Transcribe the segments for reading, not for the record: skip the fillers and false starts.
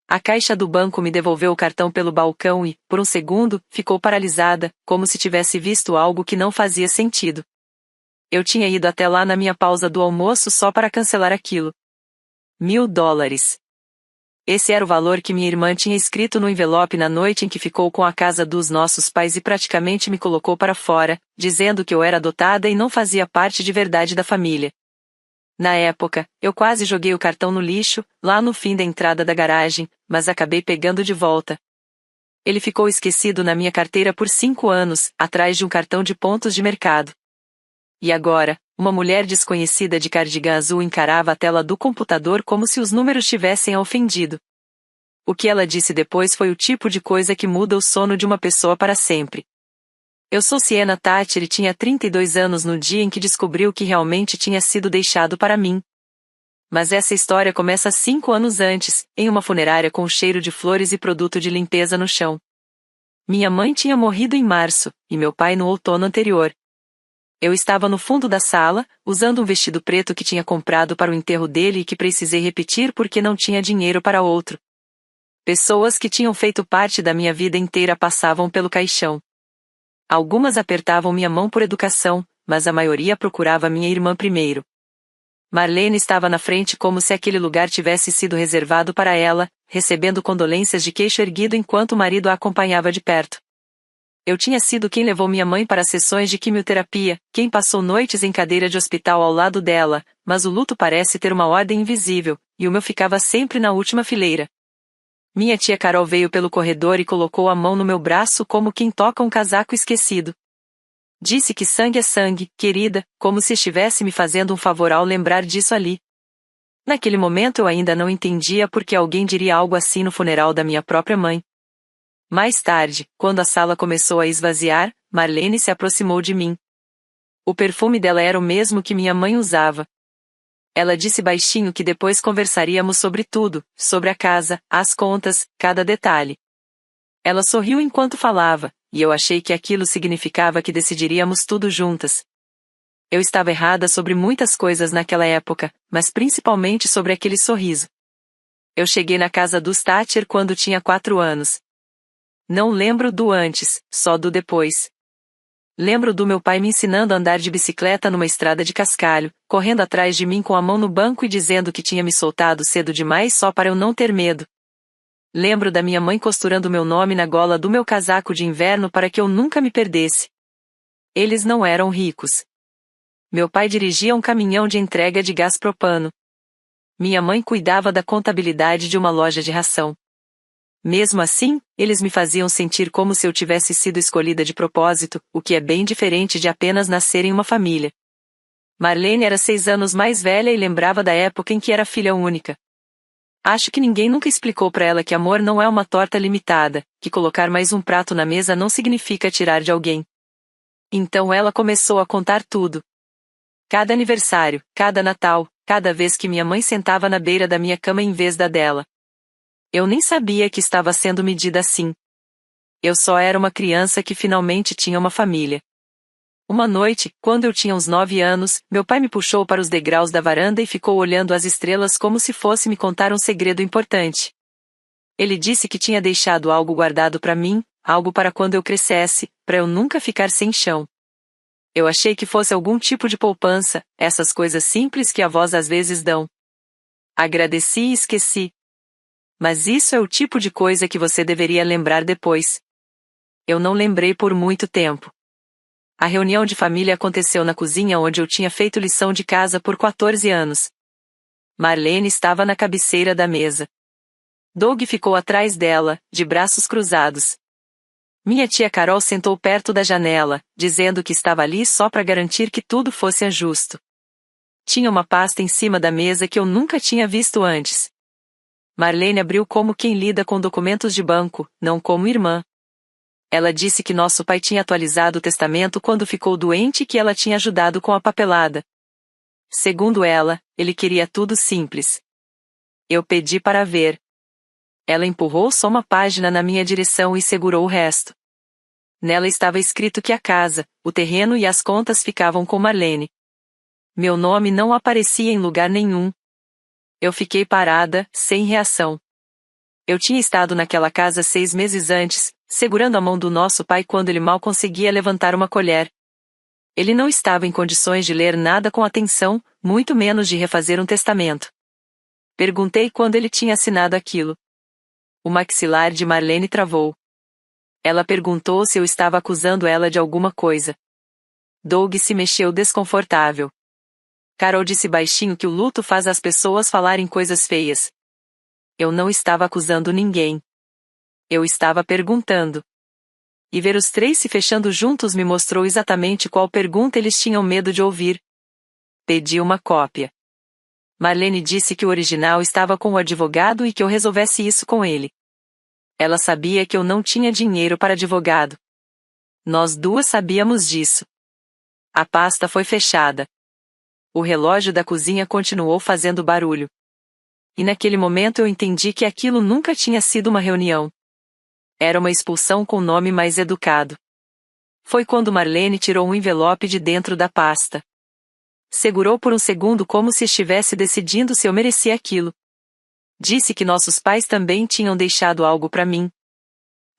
A caixa do banco me devolveu o cartão pelo balcão e, por um segundo, ficou paralisada, como se tivesse visto algo que não fazia sentido. Eu tinha ido até lá na minha pausa do almoço só para cancelar aquilo. $1.000. Esse era o valor que minha irmã tinha escrito no envelope na noite em que ficou com a casa dos nossos pais e praticamente me colocou para fora, dizendo que eu era adotada e não fazia parte de verdade da família. Na época, eu quase joguei o cartão no lixo, lá no fim da entrada da garagem, mas acabei pegando de volta. Ele ficou esquecido na minha carteira por 5 anos, atrás de um cartão de pontos de mercado. E agora, uma mulher desconhecida de cardigã azul encarava a tela do computador como se os números tivessem a ofendido. O que ela disse depois foi o tipo de coisa que muda o sono de uma pessoa para sempre. Eu sou Sienna Thatcher e tinha 32 anos no dia em que descobriu que realmente tinha sido deixado para mim. Mas essa história começa 5 anos antes, em uma funerária com cheiro de flores e produto de limpeza no chão. Minha mãe tinha morrido em março, e meu pai no outono anterior. Eu estava no fundo da sala, usando um vestido preto que tinha comprado para o enterro dele e que precisei repetir porque não tinha dinheiro para outro. Pessoas que tinham feito parte da minha vida inteira passavam pelo caixão. Algumas apertavam minha mão por educação, mas a maioria procurava minha irmã primeiro. Marlene estava na frente como se aquele lugar tivesse sido reservado para ela, recebendo condolências de queixo erguido enquanto o marido a acompanhava de perto. Eu tinha sido quem levou minha mãe para sessões de quimioterapia, quem passou noites em cadeira de hospital ao lado dela, mas o luto parece ter uma ordem invisível, e o meu ficava sempre na última fileira. Minha tia Carol veio pelo corredor e colocou a mão no meu braço como quem toca um casaco esquecido. Disse que sangue é sangue, querida, como se estivesse me fazendo um favor ao lembrar disso ali. Naquele momento eu ainda não entendia por que alguém diria algo assim no funeral da minha própria mãe. Mais tarde, quando a sala começou a esvaziar, Marlene se aproximou de mim. O perfume dela era o mesmo que minha mãe usava. Ela disse baixinho que depois conversaríamos sobre tudo, sobre a casa, as contas, cada detalhe. Ela sorriu enquanto falava, e eu achei que aquilo significava que decidiríamos tudo juntas. Eu estava errada sobre muitas coisas naquela época, mas principalmente sobre aquele sorriso. Eu cheguei na casa dos Thatcher quando tinha 4 anos. Não lembro do antes, só do depois. Lembro do meu pai me ensinando a andar de bicicleta numa estrada de cascalho, correndo atrás de mim com a mão no banco e dizendo que tinha me soltado cedo demais só para eu não ter medo. Lembro da minha mãe costurando meu nome na gola do meu casaco de inverno para que eu nunca me perdesse. Eles não eram ricos. Meu pai dirigia um caminhão de entrega de gás propano. Minha mãe cuidava da contabilidade de uma loja de ração. Mesmo assim, eles me faziam sentir como se eu tivesse sido escolhida de propósito, o que é bem diferente de apenas nascer em uma família. Marlene era 6 anos mais velha e lembrava da época em que era filha única. Acho que ninguém nunca explicou para ela que amor não é uma torta limitada, que colocar mais um prato na mesa não significa tirar de alguém. Então ela começou a contar tudo. Cada aniversário, cada Natal, cada vez que minha mãe sentava na beira da minha cama em vez da dela. Eu nem sabia que estava sendo medida assim. Eu só era uma criança que finalmente tinha uma família. Uma noite, quando eu tinha uns 9 anos, meu pai me puxou para os degraus da varanda e ficou olhando as estrelas como se fosse me contar um segredo importante. Ele disse que tinha deixado algo guardado para mim, algo para quando eu crescesse, para eu nunca ficar sem chão. Eu achei que fosse algum tipo de poupança, essas coisas simples que avós às vezes dão. Agradeci e esqueci. Mas isso é o tipo de coisa que você deveria lembrar depois. Eu não lembrei por muito tempo. A reunião de família aconteceu na cozinha onde eu tinha feito lição de casa por 14 anos. Marlene estava na cabeceira da mesa. Doug ficou atrás dela, de braços cruzados. Minha tia Carol sentou perto da janela, dizendo que estava ali só para garantir que tudo fosse justo. Tinha uma pasta em cima da mesa que eu nunca tinha visto antes. Marlene abriu como quem lida com documentos de banco, não como irmã. Ela disse que nosso pai tinha atualizado o testamento quando ficou doente e que ela tinha ajudado com a papelada. Segundo ela, ele queria tudo simples. Eu pedi para ver. Ela empurrou só uma página na minha direção e segurou o resto. Nela estava escrito que a casa, o terreno e as contas ficavam com Marlene. Meu nome não aparecia em lugar nenhum. Eu fiquei parada, sem reação. Eu tinha estado naquela casa 6 meses antes, segurando a mão do nosso pai quando ele mal conseguia levantar uma colher. Ele não estava em condições de ler nada com atenção, muito menos de refazer um testamento. Perguntei quando ele tinha assinado aquilo. O maxilar de Marlene travou. Ela perguntou se eu estava acusando ela de alguma coisa. Doug se mexeu desconfortável. Carol disse baixinho que o luto faz as pessoas falarem coisas feias. Eu não estava acusando ninguém. Eu estava perguntando. E ver os três se fechando juntos me mostrou exatamente qual pergunta eles tinham medo de ouvir. Pedi uma cópia. Marlene disse que o original estava com o advogado e que eu resolvesse isso com ele. Ela sabia que eu não tinha dinheiro para advogado. Nós duas sabíamos disso. A pasta foi fechada. O relógio da cozinha continuou fazendo barulho. E naquele momento eu entendi que aquilo nunca tinha sido uma reunião. Era uma expulsão com nome mais educado. Foi quando Marlene tirou um envelope de dentro da pasta. Segurou por um segundo como se estivesse decidindo se eu merecia aquilo. Disse que nossos pais também tinham deixado algo para mim.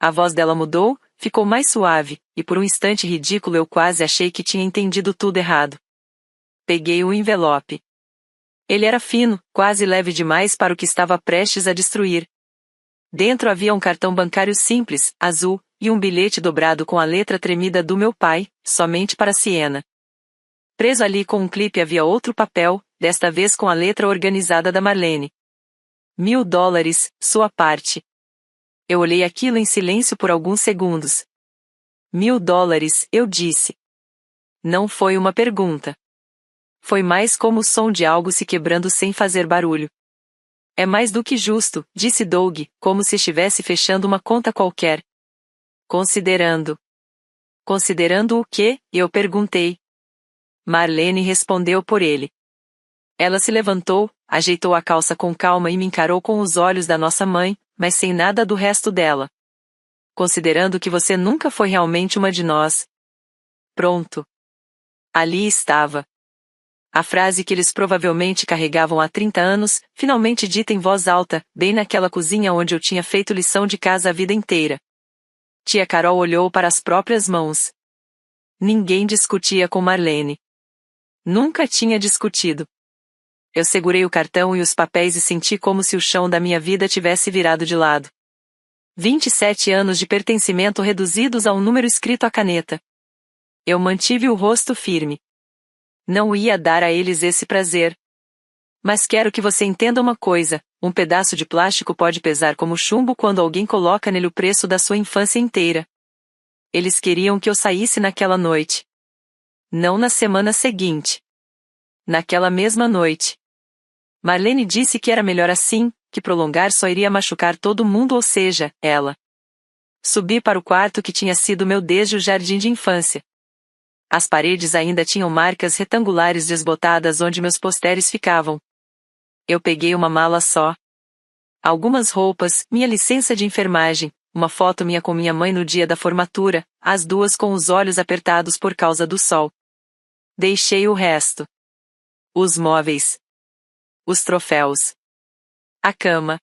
A voz dela mudou, ficou mais suave, e por um instante ridículo eu quase achei que tinha entendido tudo errado. Peguei o envelope. Ele era fino, quase leve demais para o que estava prestes a destruir. Dentro havia um cartão bancário simples, azul, e um bilhete dobrado com a letra tremida do meu pai, somente para Siena. Preso ali com um clipe havia outro papel, desta vez com a letra organizada da Marlene. $1.000, sua parte. Eu olhei aquilo em silêncio por alguns segundos. $1.000, eu disse. Não foi uma pergunta. Foi mais como o som de algo se quebrando sem fazer barulho. É mais do que justo, disse Doug, como se estivesse fechando uma conta qualquer. Considerando. Considerando o quê? Eu perguntei. Marlene respondeu por ele. Ela se levantou, ajeitou a calça com calma e me encarou com os olhos da nossa mãe, mas sem nada do resto dela. Considerando que você nunca foi realmente uma de nós. Pronto. Ali estava. A frase que eles provavelmente carregavam há 30 anos, finalmente dita em voz alta, bem naquela cozinha onde eu tinha feito lição de casa a vida inteira. Tia Carol olhou para as próprias mãos. Ninguém discutia com Marlene. Nunca tinha discutido. Eu segurei o cartão e os papéis e senti como se o chão da minha vida tivesse virado de lado. 27 anos de pertencimento reduzidos a um número escrito à caneta. Eu mantive o rosto firme. Não ia dar a eles esse prazer. Mas quero que você entenda uma coisa, um pedaço de plástico pode pesar como chumbo quando alguém coloca nele o preço da sua infância inteira. Eles queriam que eu saísse naquela noite. Não na semana seguinte. Naquela mesma noite. Marlene disse que era melhor assim, que prolongar só iria machucar todo mundo, ou seja, ela. Subi para o quarto que tinha sido meu desde o jardim de infância. As paredes ainda tinham marcas retangulares desbotadas onde meus posteres ficavam. Eu peguei uma mala só. Algumas roupas, minha licença de enfermagem, uma foto minha com minha mãe no dia da formatura, as duas com os olhos apertados por causa do sol. Deixei o resto. Os móveis. Os troféus. A cama.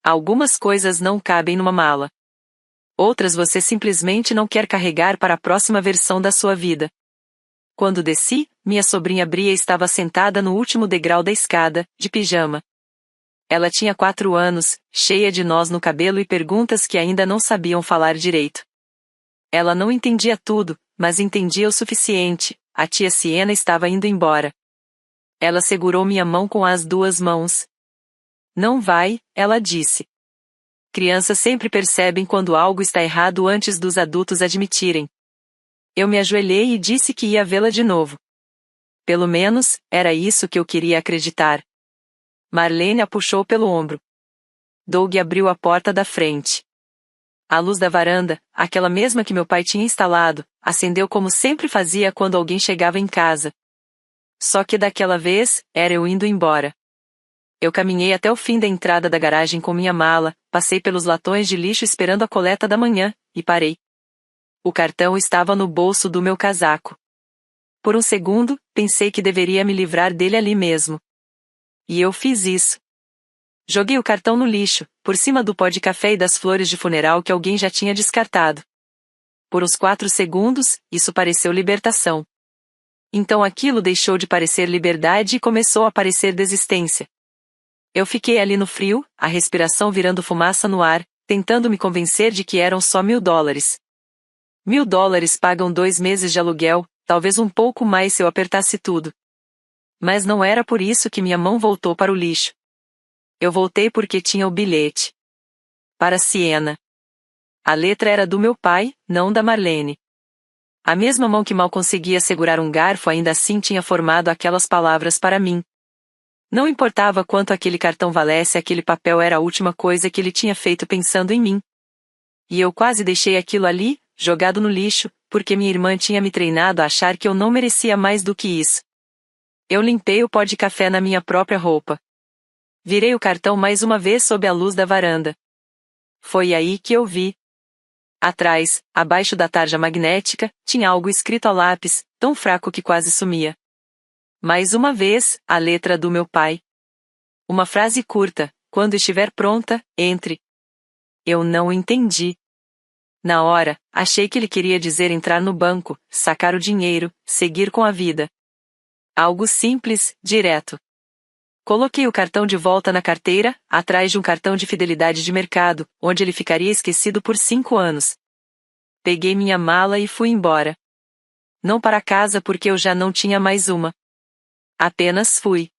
Algumas coisas não cabem numa mala. Outras você simplesmente não quer carregar para a próxima versão da sua vida. Quando desci, minha sobrinha Bria estava sentada no último degrau da escada, de pijama. Ela tinha 4 anos, cheia de nós no cabelo e perguntas que ainda não sabiam falar direito. Ela não entendia tudo, mas entendia o suficiente. A tia Siena estava indo embora. Ela segurou minha mão com as 2 mãos. Não vai, ela disse. Crianças sempre percebem quando algo está errado antes dos adultos admitirem. Eu me ajoelhei e disse que ia vê-la de novo. Pelo menos, era isso que eu queria acreditar. Marlene a puxou pelo ombro. Doug abriu a porta da frente. A luz da varanda, aquela mesma que meu pai tinha instalado, acendeu como sempre fazia quando alguém chegava em casa. Só que daquela vez, era eu indo embora. Eu caminhei até o fim da entrada da garagem com minha mala, passei pelos latões de lixo esperando a coleta da manhã, e parei. O cartão estava no bolso do meu casaco. Por um segundo, pensei que deveria me livrar dele ali mesmo. E eu fiz isso. Joguei o cartão no lixo, por cima do pó de café e das flores de funeral que alguém já tinha descartado. Por uns 4 segundos, isso pareceu libertação. Então aquilo deixou de parecer liberdade e começou a parecer desistência. Eu fiquei ali no frio, a respiração virando fumaça no ar, tentando me convencer de que eram só $1.000. $1.000 pagam 2 meses de aluguel, talvez um pouco mais se eu apertasse tudo. Mas não era por isso que minha mão voltou para o lixo. Eu voltei porque tinha o bilhete. Para Siena. A letra era do meu pai, não da Marlene. A mesma mão que mal conseguia segurar um garfo ainda assim tinha formado aquelas palavras para mim. Não importava quanto aquele cartão valesse, aquele papel era a última coisa que ele tinha feito pensando em mim. E eu quase deixei aquilo ali, jogado no lixo, porque minha irmã tinha me treinado a achar que eu não merecia mais do que isso. Eu limpei o pó de café na minha própria roupa. Virei o cartão mais uma vez sob a luz da varanda. Foi aí que eu vi. Atrás, abaixo da tarja magnética, tinha algo escrito a lápis, tão fraco que quase sumia. Mais uma vez, a letra do meu pai. Uma frase curta: quando estiver pronta, entre. Eu não entendi. Na hora, achei que ele queria dizer entrar no banco, sacar o dinheiro, seguir com a vida. Algo simples, direto. Coloquei o cartão de volta na carteira, atrás de um cartão de fidelidade de mercado, onde ele ficaria esquecido por 5 anos. Peguei minha mala e fui embora. Não para casa porque eu já não tinha mais uma. Apenas fui.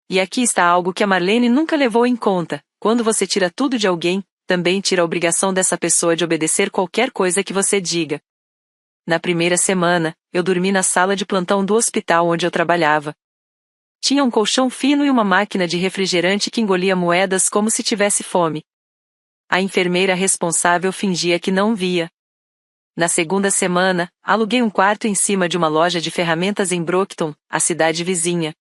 E aqui está algo que a Marlene nunca levou em conta: quando você tira tudo de alguém, também tira a obrigação dessa pessoa de obedecer qualquer coisa que você diga. Na primeira semana, eu dormi na sala de plantão do hospital onde eu trabalhava. Tinha um colchão fino e uma máquina de refrigerante que engolia moedas como se tivesse fome. A enfermeira responsável fingia que não via. Na segunda semana, aluguei um quarto em cima de uma loja de ferramentas em Brockton, a cidade vizinha.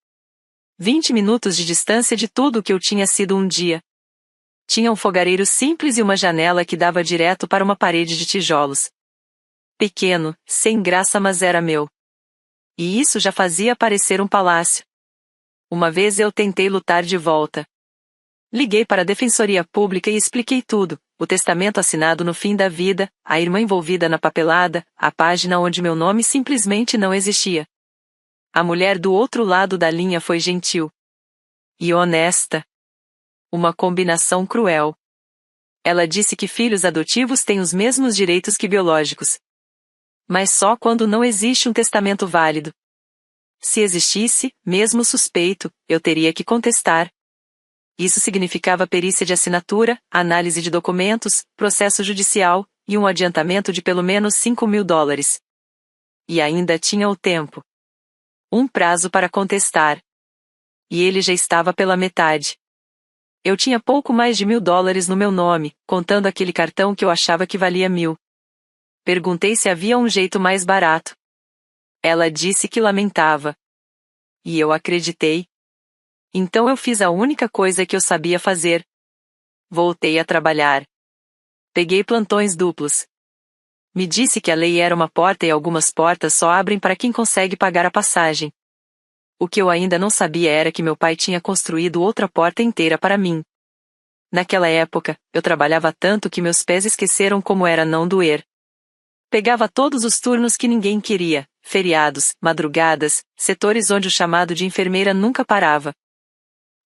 20 minutos de distância de tudo o que eu tinha sido um dia. Tinha um fogareiro simples e uma janela que dava direto para uma parede de tijolos. Pequeno, sem graça, mas era meu. E isso já fazia parecer um palácio. Uma vez eu tentei lutar de volta. Liguei para a Defensoria Pública e expliquei tudo: o testamento assinado no fim da vida, a irmã envolvida na papelada, a página onde meu nome simplesmente não existia. A mulher do outro lado da linha foi gentil. E honesta. Uma combinação cruel. Ela disse que filhos adotivos têm os mesmos direitos que biológicos. Mas só quando não existe um testamento válido. Se existisse, mesmo suspeito, eu teria que contestar. Isso significava perícia de assinatura, análise de documentos, processo judicial, e um adiantamento de pelo menos $5.000. E ainda tinha o tempo. Um prazo para contestar. E ele já estava pela metade. Eu tinha pouco mais de $1.000 no meu nome, contando aquele cartão que eu achava que valia 1.000. Perguntei se havia um jeito mais barato. Ela disse que lamentava. E eu acreditei. Então eu fiz a única coisa que eu sabia fazer. Voltei a trabalhar. Peguei plantões duplos. Me disse que a lei era uma porta e algumas portas só abrem para quem consegue pagar a passagem. O que eu ainda não sabia era que meu pai tinha construído outra porta inteira para mim. Naquela época, eu trabalhava tanto que meus pés esqueceram como era não doer. Pegava todos os turnos que ninguém queria, feriados, madrugadas, setores onde o chamado de enfermeira nunca parava.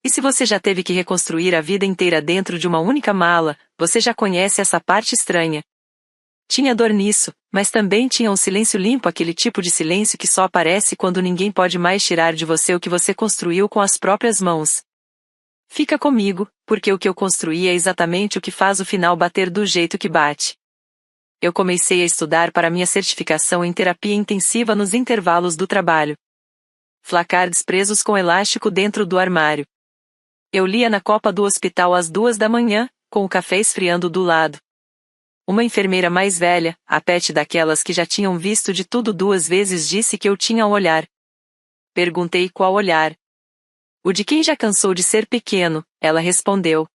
E se você já teve que reconstruir a vida inteira dentro de uma única mala, você já conhece essa parte estranha. Tinha dor nisso, mas também tinha um silêncio limpo, aquele tipo de silêncio que só aparece quando ninguém pode mais tirar de você o que você construiu com as próprias mãos. Fica comigo, porque o que eu construí é exatamente o que faz o final bater do jeito que bate. Eu comecei a estudar para minha certificação em terapia intensiva nos intervalos do trabalho. Flacards presos com elástico dentro do armário. Eu lia na copa do hospital às 2 da manhã, com o café esfriando do lado. Uma enfermeira mais velha, a Pet daquelas que já tinham visto de tudo 2 vezes, disse que eu tinha um olhar. Perguntei qual olhar. O de quem já cansou de ser pequeno, ela respondeu.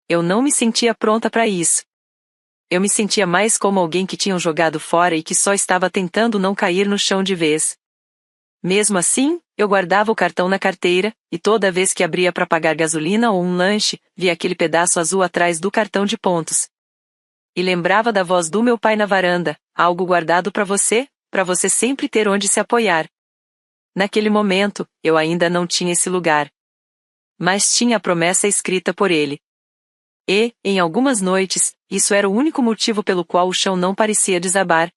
Eu não me sentia pronta para isso. Eu me sentia mais como alguém que tinham jogado fora e que só estava tentando não cair no chão de vez. Mesmo assim, Eu guardava o cartão na carteira, e toda vez que abria para pagar gasolina ou um lanche, via aquele pedaço azul atrás do cartão de pontos. E lembrava da voz do meu pai na varanda: algo guardado para você sempre ter onde se apoiar. Naquele momento, eu ainda não tinha esse lugar. Mas tinha a promessa escrita por ele. E, em algumas noites, isso era o único motivo pelo qual o chão não parecia desabar.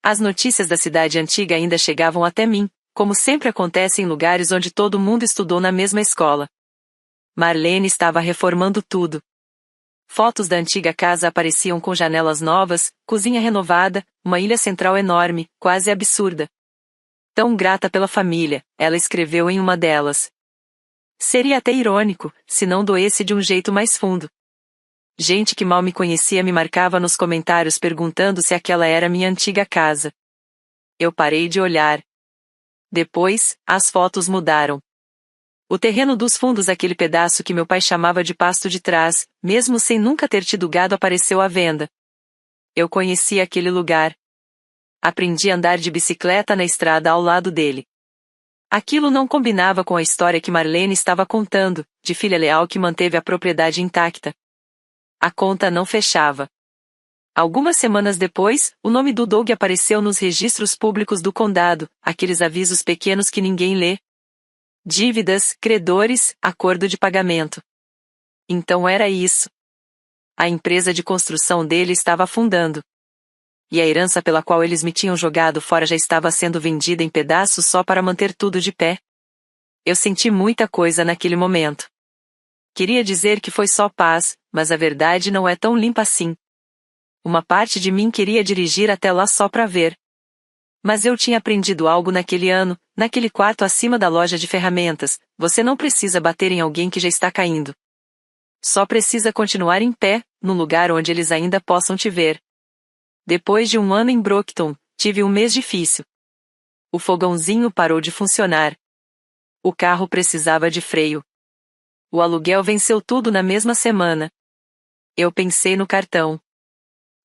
As notícias da cidade antiga ainda chegavam até mim, como sempre acontece em lugares onde todo mundo estudou na mesma escola. Marlene estava reformando tudo. Fotos da antiga casa apareciam com janelas novas, cozinha renovada, uma ilha central enorme, quase absurda. Tão grata pela família, ela escreveu em uma delas. Seria até irônico, se não doesse de um jeito mais fundo. Gente que mal me conhecia me marcava nos comentários perguntando se aquela era minha antiga casa. Eu parei de olhar. Depois, as fotos mudaram. O terreno dos fundos, aquele pedaço que meu pai chamava de pasto de trás, mesmo sem nunca ter tido gado, apareceu à venda. Eu conhecia aquele lugar. Aprendi a andar de bicicleta na estrada ao lado dele. Aquilo não combinava com a história que Marlene estava contando, de filha leal que manteve a propriedade intacta. A conta não fechava. Algumas semanas depois, o nome do Doug apareceu nos registros públicos do condado, aqueles avisos pequenos que ninguém lê. Dívidas, credores, acordo de pagamento. Então era isso. A empresa de construção dele estava afundando. E a herança pela qual eles me tinham jogado fora já estava sendo vendida em pedaços só para manter tudo de pé. Eu senti muita coisa naquele momento. Queria dizer que foi só paz, mas a verdade não é tão limpa assim. Uma parte de mim queria dirigir até lá só para ver. Mas eu tinha aprendido algo naquele ano, naquele quarto acima da loja de ferramentas: você não precisa bater em alguém que já está caindo. Só precisa continuar em pé, no lugar onde eles ainda possam te ver. Depois de um ano em Brockton, tive um mês difícil. O fogãozinho parou de funcionar. O carro precisava de freio. O aluguel venceu tudo na mesma semana. Eu pensei no cartão.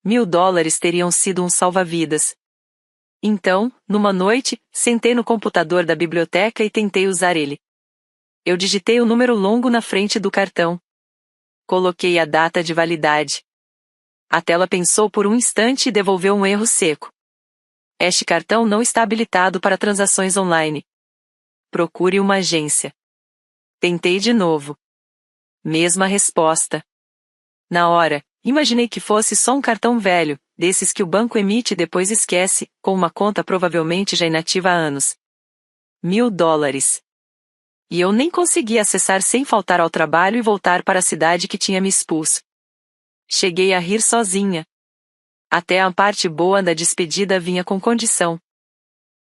$1.000 teriam sido um salva-vidas. Então, numa noite, sentei no computador da biblioteca e tentei usar ele. Eu digitei o número longo na frente do cartão. Coloquei a data de validade. A tela pensou por um instante e devolveu um erro seco. Este cartão não está habilitado para transações online. Procure uma agência. Tentei de novo. Mesma resposta. Na hora, imaginei que fosse só um cartão velho, desses que o banco emite e depois esquece, com uma conta provavelmente já inativa há anos. $1.000. E eu nem consegui acessar sem faltar ao trabalho e voltar para a cidade que tinha me expulso. Cheguei a rir sozinha. Até a parte boa da despedida vinha com condição.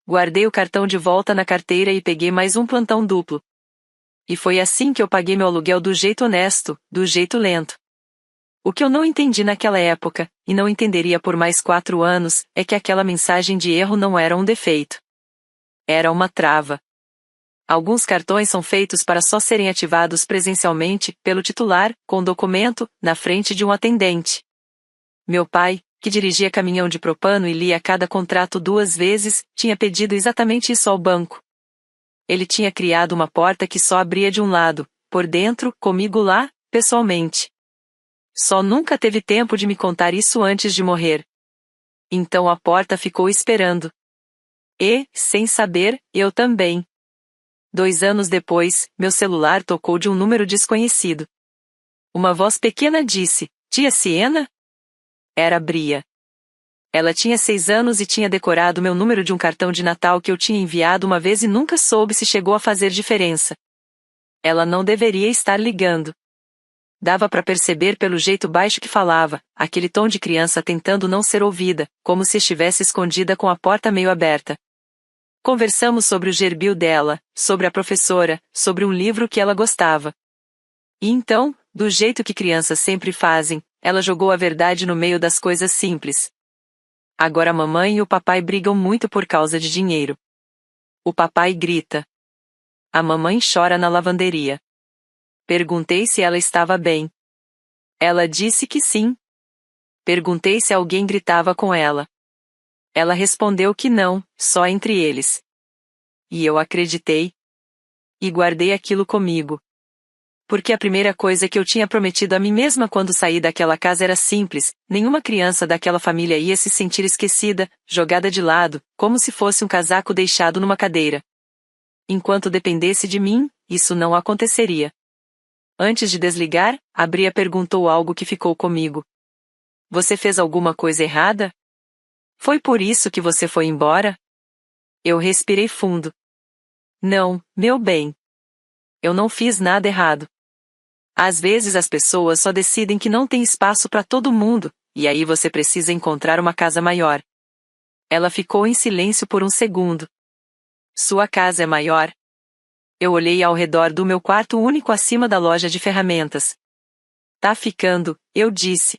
Guardei o cartão de volta na carteira e peguei mais um plantão duplo. E foi assim que eu paguei meu aluguel do jeito honesto, do jeito lento. O que eu não entendi naquela época, e não entenderia por mais 4 anos, é que aquela mensagem de erro não era um defeito. Era uma trava. Alguns cartões são feitos para só serem ativados presencialmente, pelo titular, com documento, na frente de um atendente. Meu pai, que dirigia caminhão de propano e lia cada contrato 2 vezes, tinha pedido exatamente isso ao banco. Ele tinha criado uma porta que só abria de um lado, por dentro, comigo lá, pessoalmente. Só nunca teve tempo de me contar isso antes de morrer. Então a porta ficou esperando. E, sem saber, eu também. 2 anos depois, meu celular tocou de um número desconhecido. Uma voz pequena disse: "Tia Siena?" Era Bria. Ela tinha 6 anos e tinha decorado meu número de um cartão de Natal que eu tinha enviado uma vez e nunca soube se chegou a fazer diferença. Ela não deveria estar ligando. Dava para perceber pelo jeito baixo que falava, aquele tom de criança tentando não ser ouvida, como se estivesse escondida com a porta meio aberta. Conversamos sobre o gerbil dela, sobre a professora, sobre um livro que ela gostava. E então, do jeito que crianças sempre fazem, ela jogou a verdade no meio das coisas simples. Agora a mamãe e o papai brigam muito por causa de dinheiro. O papai grita. A mamãe chora na lavanderia. Perguntei se ela estava bem. Ela disse que sim. Perguntei se alguém gritava com ela. Ela respondeu que não, só entre eles. e eu acreditei. E guardei aquilo comigo. Porque a primeira coisa que eu tinha prometido a mim mesma quando saí daquela casa era simples: nenhuma criança daquela família ia se sentir esquecida, jogada de lado, como se fosse um casaco deixado numa cadeira. Enquanto dependesse de mim, isso não aconteceria. Antes de desligar, a Bria perguntou algo que ficou comigo. Você fez alguma coisa errada? Foi por isso que você foi embora? Eu respirei fundo. Não, meu bem. Eu não fiz nada errado. Às vezes as pessoas só decidem que não tem espaço para todo mundo, e aí você precisa encontrar uma casa maior. Ela ficou em silêncio por um segundo. Sua casa é maior? Eu olhei ao redor do meu quarto único acima da loja de ferramentas. Tá ficando, eu disse.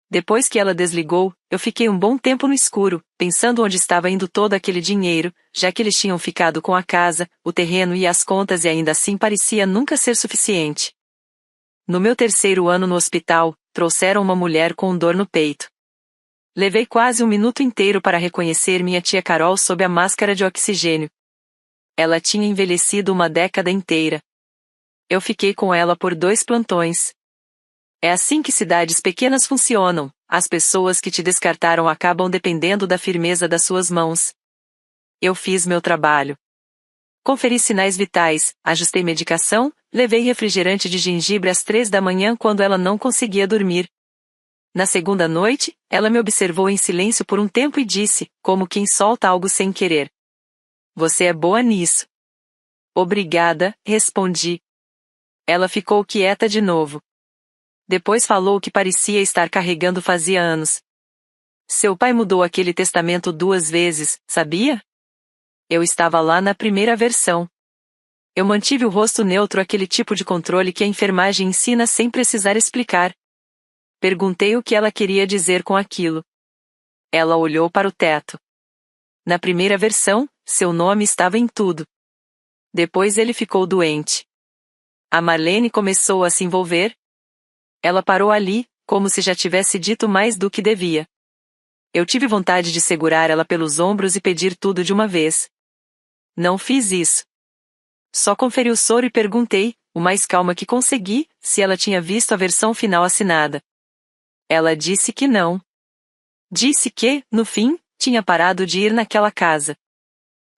Depois que ela desligou, eu fiquei um bom tempo no escuro, pensando onde estava indo todo aquele dinheiro, já que eles tinham ficado com a casa, o terreno e as contas e ainda assim parecia nunca ser suficiente. No meu terceiro ano no hospital, trouxeram uma mulher com dor no peito. Levei quase um minuto inteiro para reconhecer minha tia Carol sob a máscara de oxigênio. Ela tinha envelhecido uma década inteira. Eu fiquei com ela por 2 plantões. É assim que cidades pequenas funcionam, as pessoas que te descartaram acabam dependendo da firmeza das suas mãos. Eu fiz meu trabalho. Conferi sinais vitais, ajustei medicação, levei refrigerante de gengibre às 3 da manhã quando ela não conseguia dormir. Na segunda noite, ela me observou em silêncio por um tempo e disse, como quem solta algo sem querer: Você é boa nisso. Obrigada, respondi. Ela ficou quieta de novo. Depois falou que parecia estar carregando fazia anos. Seu pai mudou aquele testamento 2 vezes, sabia? Eu estava lá na primeira versão. Eu mantive o rosto neutro, aquele tipo de controle que a enfermagem ensina sem precisar explicar. Perguntei o que ela queria dizer com aquilo. Ela olhou para o teto. Na primeira versão, seu nome estava em tudo. Depois ele ficou doente. A Marlene começou a se envolver. Ela parou ali, como se já tivesse dito mais do que devia. Eu tive vontade de segurar ela pelos ombros e pedir tudo de uma vez. Não fiz isso. Só conferi o soro e perguntei, o mais calma que consegui, se ela tinha visto a versão final assinada. Ela disse que não. Disse que, no fim, tinha parado de ir naquela casa.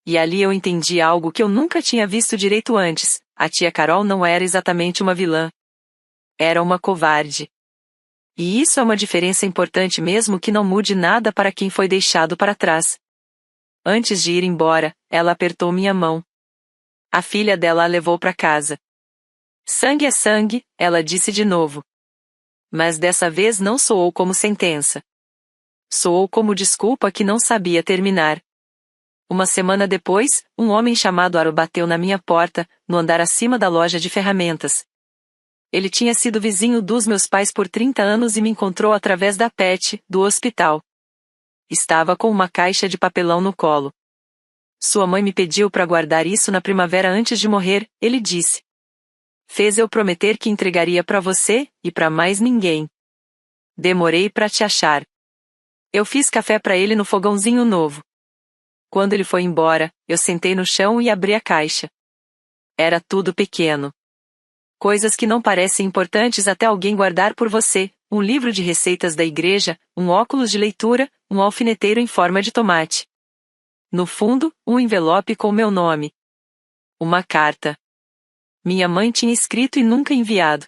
E ali eu entendi algo que eu nunca tinha visto direito antes: a tia Carol não era exatamente uma vilã. Era uma covarde. E isso é uma diferença importante mesmo que não mude nada para quem foi deixado para trás. Antes de ir embora, ela apertou minha mão. A filha dela a levou para casa. Sangue é sangue, ela disse de novo. Mas dessa vez não soou como sentença. Soou como desculpa que não sabia terminar. Uma semana depois, um homem chamado Aro bateu na minha porta, no andar acima da loja de ferramentas. Ele tinha sido vizinho dos meus pais por 30 anos e me encontrou através da PET, do hospital. Estava com uma caixa de papelão no colo. Sua mãe me pediu para guardar isso na primavera antes de morrer, ele disse. Fez eu prometer que entregaria para você, e para mais ninguém. Demorei para te achar. Eu fiz café para ele no fogãozinho novo. Quando ele foi embora, eu sentei no chão e abri a caixa. Era tudo pequeno. Coisas que não parecem importantes até alguém guardar por você: um livro de receitas da igreja, um óculos de leitura, um alfineteiro em forma de tomate. No fundo, um envelope com meu nome. Uma carta. Minha mãe tinha escrito e nunca enviado.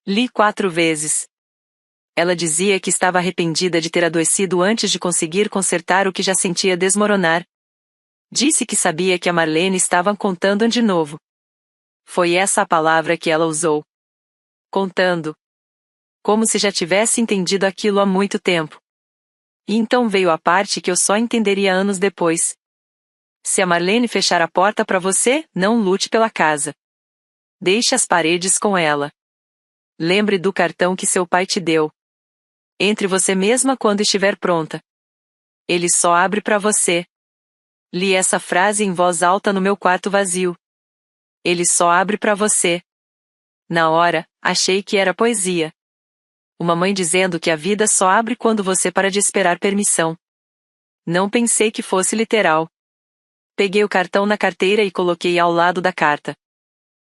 Li 4 vezes. Ela dizia que estava arrependida de ter adoecido antes de conseguir consertar o que já sentia desmoronar. Disse que sabia que a Marlene estava contando de novo. Foi essa a palavra que ela usou. Contando. Como se já tivesse entendido aquilo há muito tempo. E então veio a parte que eu só entenderia anos depois. Se a Marlene fechar a porta para você, não lute pela casa. Deixe as paredes com ela. Lembre do cartão que seu pai te deu. Entre você mesma quando estiver pronta. Ele só abre para você. Li essa frase em voz alta no meu quarto vazio. Ele só abre para você. Na hora, achei que era poesia. Uma mãe dizendo que a vida só abre quando você para de esperar permissão. Não pensei que fosse literal. Peguei o cartão na carteira e coloquei ao lado da carta.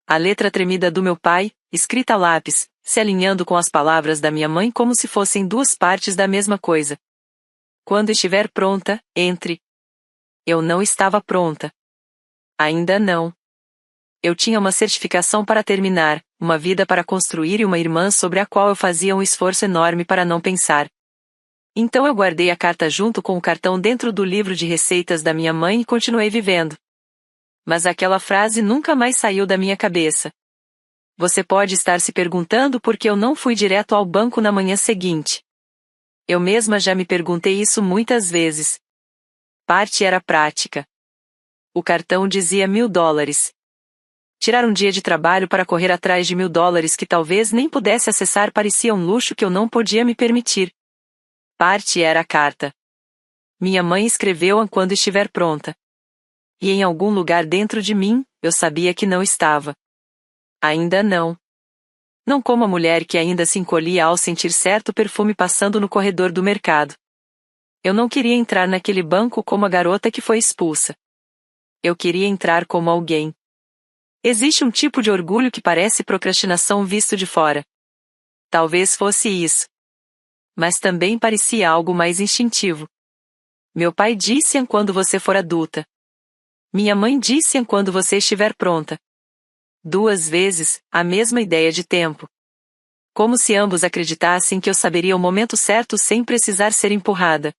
A letra tremida do meu pai, escrita a lápis, se alinhando com as palavras da minha mãe como se fossem duas partes da mesma coisa. Quando estiver pronta, entre. Eu não estava pronta. Ainda não. Eu tinha uma certificação para terminar, uma vida para construir e uma irmã sobre a qual eu fazia um esforço enorme para não pensar. Então eu guardei a carta junto com o cartão dentro do livro de receitas da minha mãe e continuei vivendo. Mas aquela frase nunca mais saiu da minha cabeça. Você pode estar se perguntando por que eu não fui direto ao banco na manhã seguinte. Eu mesma já me perguntei isso muitas vezes. Parte era prática. O cartão dizia $1.000. Tirar um dia de trabalho para correr atrás de $1.000 que talvez nem pudesse acessar parecia um luxo que eu não podia me permitir. Parte era a carta. Minha mãe escreveu-a quando estiver pronta. E em algum lugar dentro de mim, eu sabia que não estava. Ainda não. Não como a mulher que ainda se encolhia ao sentir certo perfume passando no corredor do mercado. Eu não queria entrar naquele banco como a garota que foi expulsa. Eu queria entrar como alguém. Existe um tipo de orgulho que parece procrastinação visto de fora. Talvez fosse isso. Mas também parecia algo mais instintivo. Meu pai disse quando você for adulta. Minha mãe disse quando você estiver pronta. 2 vezes, a mesma ideia de tempo. Como se ambos acreditassem que eu saberia o momento certo sem precisar ser empurrada.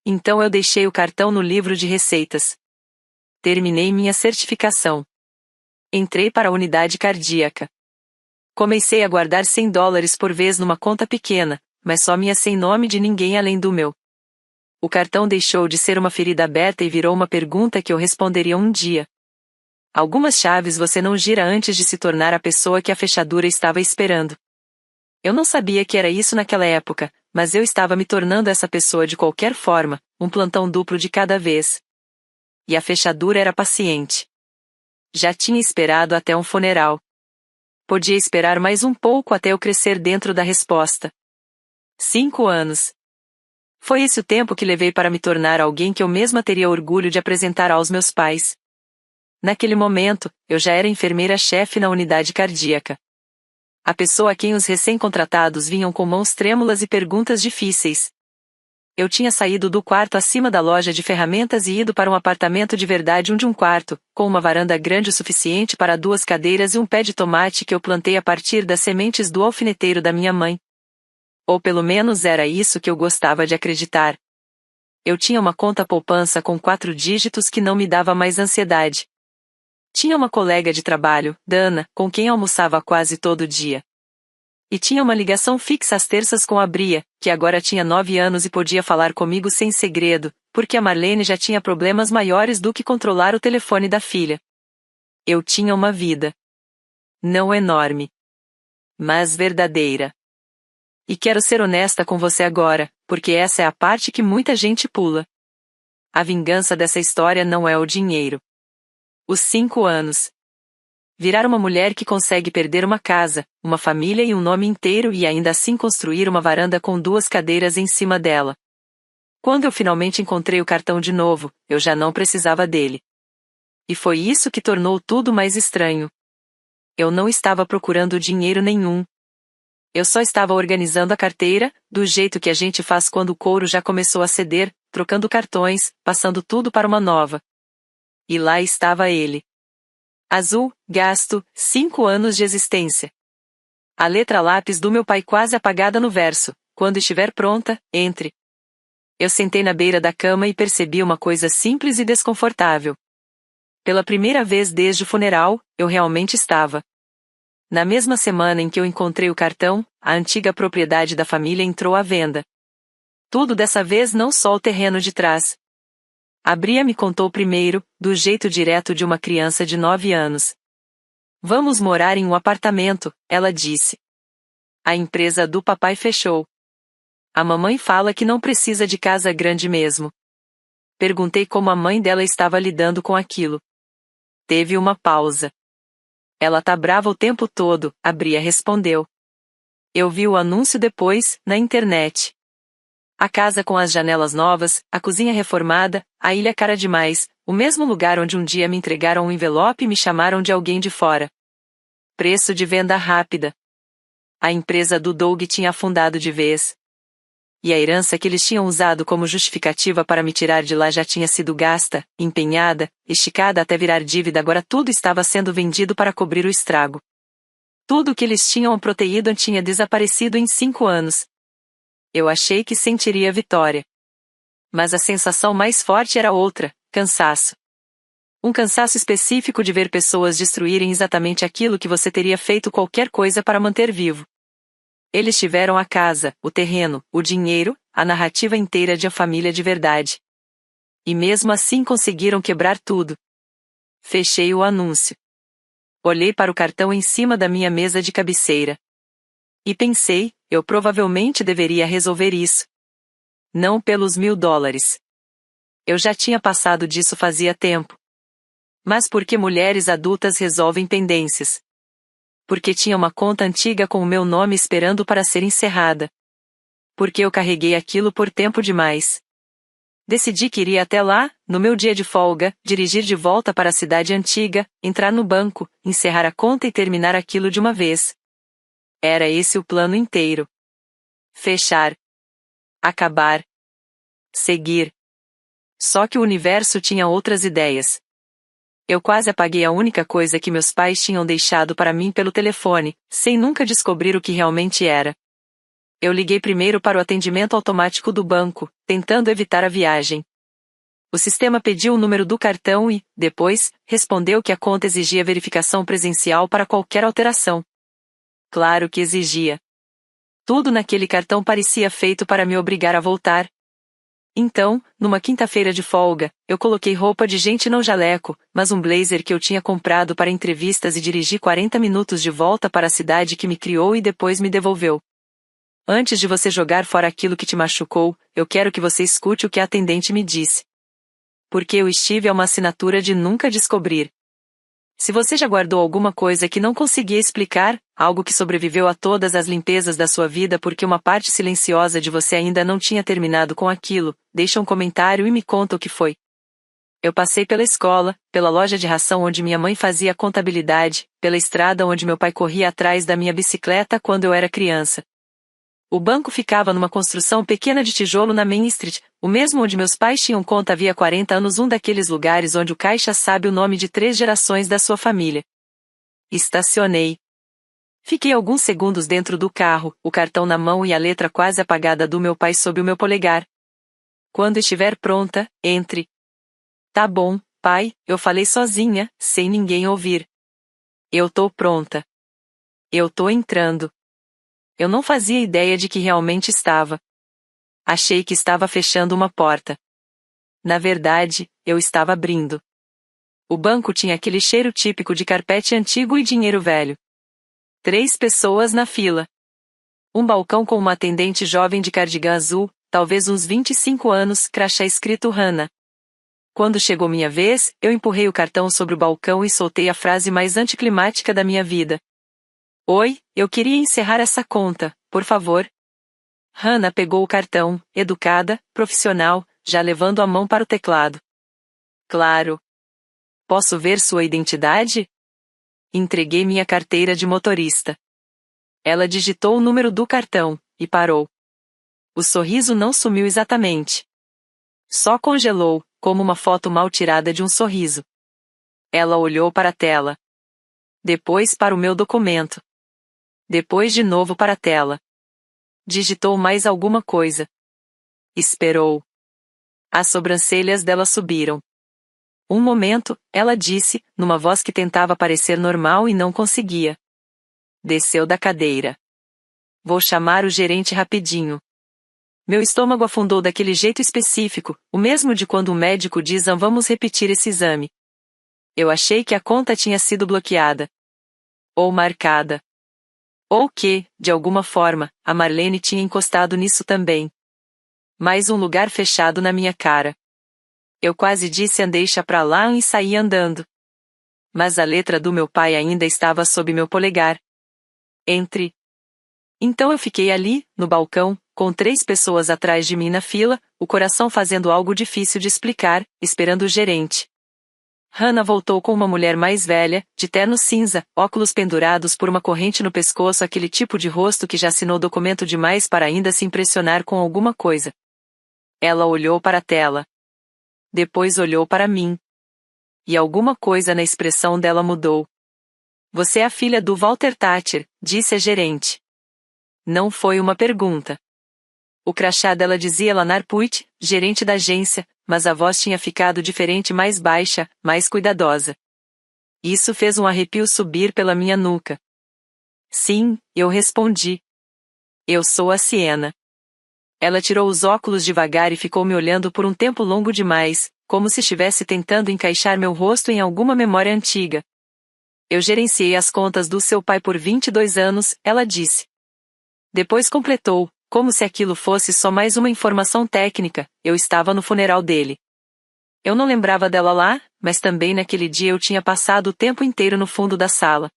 Então eu deixei o cartão no livro de receitas. Terminei minha certificação. Entrei para a unidade cardíaca. Comecei a guardar $100 por vez numa conta pequena, mas só minha sem nome de ninguém além do meu. O cartão deixou de ser uma ferida aberta e virou uma pergunta que eu responderia um dia. Algumas chaves você não gira antes de se tornar a pessoa que a fechadura estava esperando. Eu não sabia que era isso naquela época, mas eu estava me tornando essa pessoa de qualquer forma, um plantão duplo de cada vez. E a fechadura era paciente. Já tinha esperado até um funeral. Podia esperar mais um pouco até eu crescer dentro da resposta. 5 anos. Foi esse o tempo que levei para me tornar alguém que eu mesma teria orgulho de apresentar aos meus pais. Naquele momento, eu já era enfermeira-chefe na unidade cardíaca. A pessoa a quem os recém-contratados vinham com mãos trêmulas e perguntas difíceis. Eu tinha saído do quarto acima da loja de ferramentas e ido para um apartamento de verdade de um quarto, com uma varanda grande o suficiente para 2 cadeiras e um pé de tomate que eu plantei a partir das sementes do alfineteiro da minha mãe. Ou pelo menos era isso que eu gostava de acreditar. Eu tinha uma conta poupança com 4 dígitos que não me dava mais ansiedade. Tinha uma colega de trabalho, Dana, com quem almoçava quase todo dia. E tinha uma ligação fixa às terças com a Bria, que agora tinha 9 anos e podia falar comigo sem segredo, porque a Marlene já tinha problemas maiores do que controlar o telefone da filha. Eu tinha uma vida. Não enorme. Mas verdadeira. E quero ser honesta com você agora, porque essa é a parte que muita gente pula. A vingança dessa história não é o dinheiro. Os 5 anos. Virar uma mulher que consegue perder uma casa, uma família e um nome inteiro e ainda assim construir uma varanda com 2 cadeiras em cima dela. Quando eu finalmente encontrei o cartão de novo, eu já não precisava dele. E foi isso que tornou tudo mais estranho. Eu não estava procurando dinheiro nenhum. Eu só estava organizando a carteira, do jeito que a gente faz quando o couro já começou a ceder, trocando cartões, passando tudo para uma nova. E lá estava ele. Azul, gasto, 5 anos de existência. A letra lápis do meu pai quase apagada no verso, quando estiver pronta, entre. Eu sentei na beira da cama e percebi uma coisa simples e desconfortável. Pela primeira vez desde o funeral, eu realmente estava. Na mesma semana em que eu encontrei o cartão, a antiga propriedade da família entrou à venda. Tudo dessa vez não só o terreno de trás. A Bria me contou primeiro, do jeito direto de uma criança de 9 anos. Vamos morar em um apartamento, ela disse. A empresa do papai fechou. A mamãe fala que não precisa de casa grande mesmo. Perguntei como a mãe dela estava lidando com aquilo. Teve uma pausa. Ela tá brava o tempo todo, a Bria respondeu. Eu vi o anúncio depois, na internet. A casa com as janelas novas, a cozinha reformada, a ilha cara demais, o mesmo lugar onde um dia me entregaram um envelope e me chamaram de alguém de fora. Preço de venda rápida. A empresa do Doug tinha afundado de vez. E a herança que eles tinham usado como justificativa para me tirar de lá já tinha sido gasta, empenhada, esticada até virar dívida. Agora tudo estava sendo vendido para cobrir o estrago. Tudo o que eles tinham proteído tinha desaparecido em 5 anos. Eu achei que sentiria vitória. Mas a sensação mais forte era outra: cansaço. Um cansaço específico de ver pessoas destruírem exatamente aquilo que você teria feito qualquer coisa para manter vivo. Eles tiveram a casa, o terreno, o dinheiro, a narrativa inteira de a família de verdade. E mesmo assim conseguiram quebrar tudo. Fechei o anúncio. Olhei para o cartão em cima da minha mesa de cabeceira. E pensei, eu provavelmente deveria resolver isso. Não pelos $1.000. Eu já tinha passado disso fazia tempo. Mas por que mulheres adultas resolvem pendências? Porque tinha uma conta antiga com o meu nome esperando para ser encerrada. Porque eu carreguei aquilo por tempo demais. Decidi que iria até lá, no meu dia de folga, dirigir de volta para a cidade antiga, entrar no banco, encerrar a conta e terminar aquilo de uma vez. Era esse o plano inteiro. Fechar. Acabar. Seguir. Só que o universo tinha outras ideias. Eu quase apaguei a única coisa que meus pais tinham deixado para mim pelo telefone, sem nunca descobrir o que realmente era. Eu liguei primeiro para o atendimento automático do banco, tentando evitar a viagem. O sistema pediu o número do cartão e, depois, respondeu que a conta exigia verificação presencial para qualquer alteração. Claro que exigia. Tudo naquele cartão parecia feito para me obrigar a voltar. Então, numa quinta-feira de folga, eu coloquei roupa de gente não jaleco, mas um blazer que eu tinha comprado para entrevistas e dirigi 40 minutos de volta para a cidade que me criou e depois me devolveu. Antes de você jogar fora aquilo que te machucou, eu quero que você escute o que a atendente me disse. Porque eu estive a uma assinatura de nunca descobrir. Se você já guardou alguma coisa que não conseguia explicar, algo que sobreviveu a todas as limpezas da sua vida porque uma parte silenciosa de você ainda não tinha terminado com aquilo, deixa um comentário e me conta o que foi. Eu passei pela escola, pela loja de ração onde minha mãe fazia contabilidade, pela estrada onde meu pai corria atrás da minha bicicleta quando eu era criança. O banco ficava numa construção pequena de tijolo na Main Street, o mesmo onde meus pais tinham conta havia 40 anos, um daqueles lugares onde o caixa sabe o nome de 3 gerações da sua família. Estacionei. Fiquei alguns segundos dentro do carro, o cartão na mão e a letra quase apagada do meu pai sob o meu polegar. Quando estiver pronta, entre. Tá bom, pai, eu falei sozinha, sem ninguém ouvir. Eu tô pronta. Eu tô entrando. Eu não fazia ideia de que realmente estava. Achei que estava fechando uma porta. Na verdade, eu estava abrindo. O banco tinha aquele cheiro típico de carpete antigo e dinheiro velho. 3 pessoas na fila. Um balcão com uma atendente jovem de cardigã azul, talvez uns 25 anos, crachá escrito Hannah. Quando chegou minha vez, eu empurrei o cartão sobre o balcão e soltei a frase mais anticlimática da minha vida. Oi, eu queria encerrar essa conta, por favor. Hannah pegou o cartão, educada, profissional, já levando a mão para o teclado. Claro. Posso ver sua identidade? Entreguei minha carteira de motorista. Ela digitou o número do cartão, e parou. O sorriso não sumiu exatamente. Só congelou, como uma foto mal tirada de um sorriso. Ela olhou para a tela. Depois para o meu documento. Depois de novo para a tela. Digitou mais alguma coisa. Esperou. As sobrancelhas dela subiram. Um momento, ela disse, numa voz que tentava parecer normal e não conseguia. Desceu da cadeira. Vou chamar o gerente rapidinho. Meu estômago afundou daquele jeito específico, o mesmo de quando o médico diz vamos repetir esse exame. Eu achei que a conta tinha sido bloqueada. Ou marcada. Ou que, de alguma forma, a Marlene tinha encostado nisso também. Mais um lugar fechado na minha cara. Eu quase disse deixa pra lá e saí andando. Mas a letra do meu pai ainda estava sob meu polegar. Entre. Então eu fiquei ali, no balcão, com 3 pessoas atrás de mim na fila, o coração fazendo algo difícil de explicar, esperando o gerente. Hannah voltou com uma mulher mais velha, de terno cinza, óculos pendurados por uma corrente no pescoço, aquele tipo de rosto que já assinou documento demais para ainda se impressionar com alguma coisa. Ela olhou para a tela. Depois olhou para mim. E alguma coisa na expressão dela mudou. Você é a filha do Walter Thatcher, disse a gerente. Não foi uma pergunta. O crachá dela dizia Lanar Puig, gerente da agência, mas a voz tinha ficado diferente, mais baixa, mais cuidadosa. Isso fez um arrepio subir pela minha nuca. Sim, eu respondi. Eu sou a Sienna. Ela tirou os óculos devagar e ficou me olhando por um tempo longo demais, como se estivesse tentando encaixar meu rosto em alguma memória antiga. Eu gerenciei as contas do seu pai por 22 anos, ela disse. Depois completou, como se aquilo fosse só mais uma informação técnica, eu estava no funeral dele. Eu não lembrava dela lá, mas também naquele dia eu tinha passado o tempo inteiro no fundo da sala.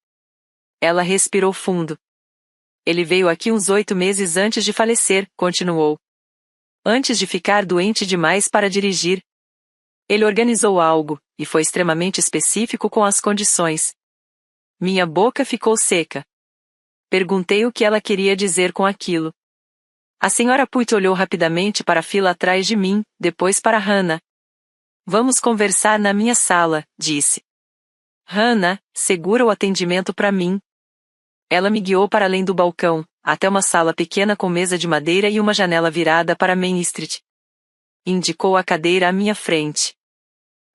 Ela respirou fundo. Ele veio aqui uns 8 meses antes de falecer, continuou. Antes de ficar doente demais para dirigir. Ele organizou algo, e foi extremamente específico com as condições. Minha boca ficou seca. Perguntei o que ela queria dizer com aquilo. A senhora Puig olhou rapidamente para a fila atrás de mim, depois para Hannah. Vamos conversar na minha sala, disse. Hannah, segura o atendimento para mim. Ela me guiou para além do balcão, até uma sala pequena com mesa de madeira e uma janela virada para Main Street. Indicou a cadeira à minha frente.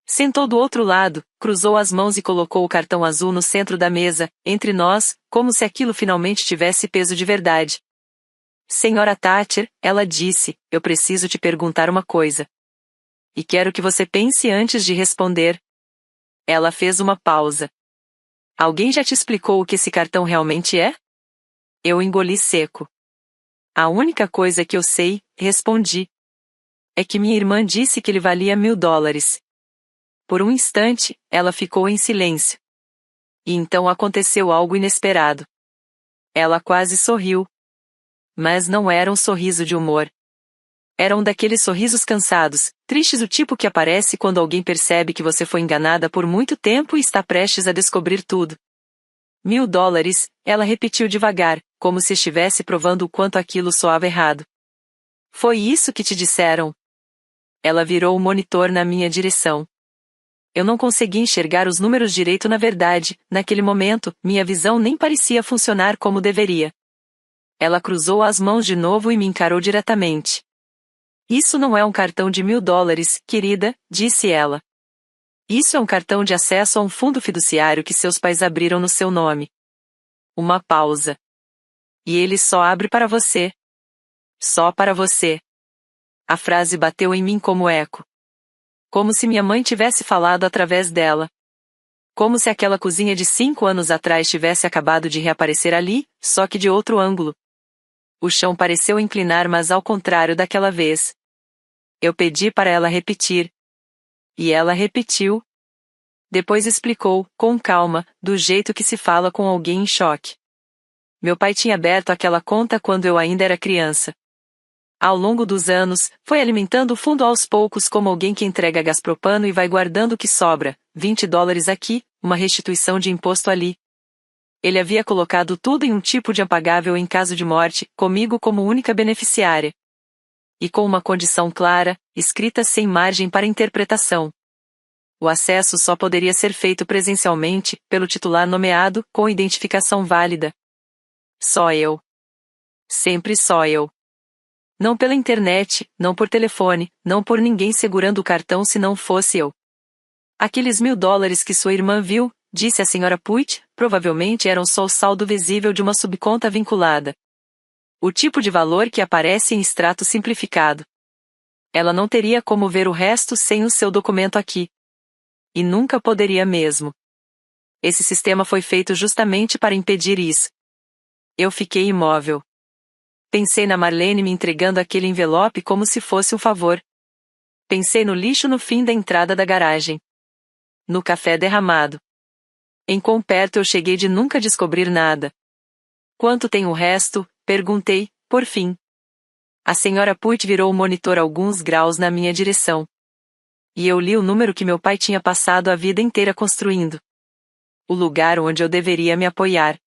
Sentou do outro lado, cruzou as mãos e colocou o cartão azul no centro da mesa, entre nós, como se aquilo finalmente tivesse peso de verdade. Senhora Thatcher, ela disse, eu preciso te perguntar uma coisa. E quero que você pense antes de responder. Ela fez uma pausa. Alguém já te explicou o que esse cartão realmente é? Eu engoli seco. A única coisa que eu sei, respondi. É que minha irmã disse que ele valia $1.000. Por um instante, ela ficou em silêncio. E então aconteceu algo inesperado. Ela quase sorriu. Mas não era um sorriso de humor. Era um daqueles sorrisos cansados, tristes, do tipo que aparece quando alguém percebe que você foi enganada por muito tempo e está prestes a descobrir tudo. $1.000, ela repetiu devagar, como se estivesse provando o quanto aquilo soava errado. Foi isso que te disseram? Ela virou o monitor na minha direção. Eu não consegui enxergar os números direito. Na verdade, naquele momento, minha visão nem parecia funcionar como deveria. Ela cruzou as mãos de novo e me encarou diretamente. Isso não é um cartão de $1.000, querida, disse ela. Isso é um cartão de acesso a um fundo fiduciário que seus pais abriram no seu nome. Uma pausa. E ele só abre para você. Só para você. A frase bateu em mim como eco. Como se minha mãe tivesse falado através dela. Como se aquela cozinha de 5 anos atrás tivesse acabado de reaparecer ali, só que de outro ângulo. O chão pareceu inclinar, mas ao contrário daquela vez. Eu pedi para ela repetir. E ela repetiu. Depois explicou, com calma, do jeito que se fala com alguém em choque. Meu pai tinha aberto aquela conta quando eu ainda era criança. Ao longo dos anos, foi alimentando o fundo aos poucos, como alguém que entrega gás propano e vai guardando o que sobra, $20 aqui, uma restituição de imposto ali. Ele havia colocado tudo em um tipo de apagável em caso de morte, comigo como única beneficiária. E com uma condição clara, escrita sem margem para interpretação. O acesso só poderia ser feito presencialmente, pelo titular nomeado, com identificação válida. Só eu. Sempre só eu. Não pela internet, não por telefone, não por ninguém segurando o cartão se não fosse eu. Aqueles $1.000 que sua irmã viu, disse a senhora Puig, provavelmente eram só o saldo visível de uma subconta vinculada. O tipo de valor que aparece em extrato simplificado. Ela não teria como ver o resto sem o seu documento aqui. E nunca poderia mesmo. Esse sistema foi feito justamente para impedir isso. Eu fiquei imóvel. Pensei na Marlene me entregando aquele envelope como se fosse um favor. Pensei no lixo no fim da entrada da garagem. No café derramado. Em quão perto eu cheguei de nunca descobrir nada. Quanto tem o resto? Perguntei, por fim. A senhora Puig virou o monitor alguns graus na minha direção. E eu li o número que meu pai tinha passado a vida inteira construindo. O lugar onde eu deveria me apoiar.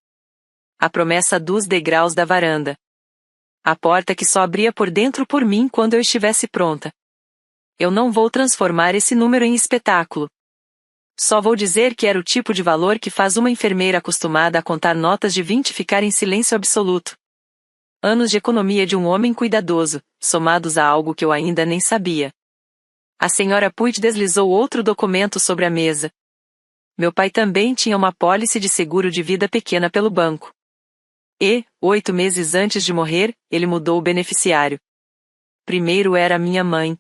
A promessa dos degraus da varanda. A porta que só abria por dentro por mim quando eu estivesse pronta. Eu não vou transformar esse número em espetáculo. Só vou dizer que era o tipo de valor que faz uma enfermeira acostumada a contar notas de 20 ficar em silêncio absoluto. Anos de economia de um homem cuidadoso, somados a algo que eu ainda nem sabia. A senhora Puig deslizou outro documento sobre a mesa. Meu pai também tinha uma apólice de seguro de vida pequena pelo banco. E, 8 meses antes de morrer, ele mudou o beneficiário. Primeiro era minha mãe.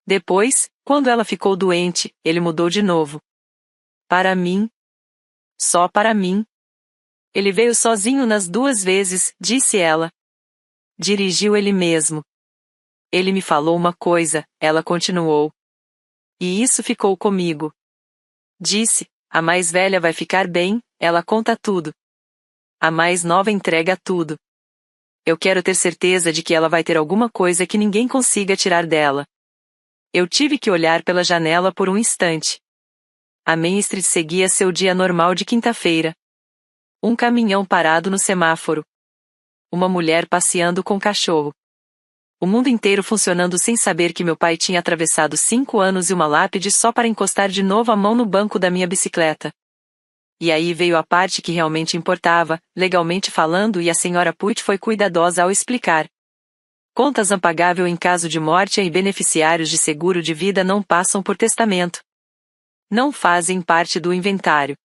Depois, quando ela ficou doente, ele mudou de novo. Para mim. Só para mim. Ele veio sozinho nas 2 vezes, disse ela. Dirigiu ele mesmo. Ele me falou uma coisa, ela continuou. E isso ficou comigo. Disse, a mais velha vai ficar bem, ela conta tudo. A mais nova entrega tudo. Eu quero ter certeza de que ela vai ter alguma coisa que ninguém consiga tirar dela. Eu tive que olhar pela janela por um instante. A Main Street seguia seu dia normal de quinta-feira. Um caminhão parado no semáforo. Uma mulher passeando com o cachorro. O mundo inteiro funcionando sem saber que meu pai tinha atravessado 5 anos e uma lápide só para encostar de novo a mão no banco da minha bicicleta. E aí veio a parte que realmente importava, legalmente falando, e a senhora Puig foi cuidadosa ao explicar. Contas impagável em caso de morte e beneficiários de seguro de vida não passam por testamento. Não fazem parte do inventário.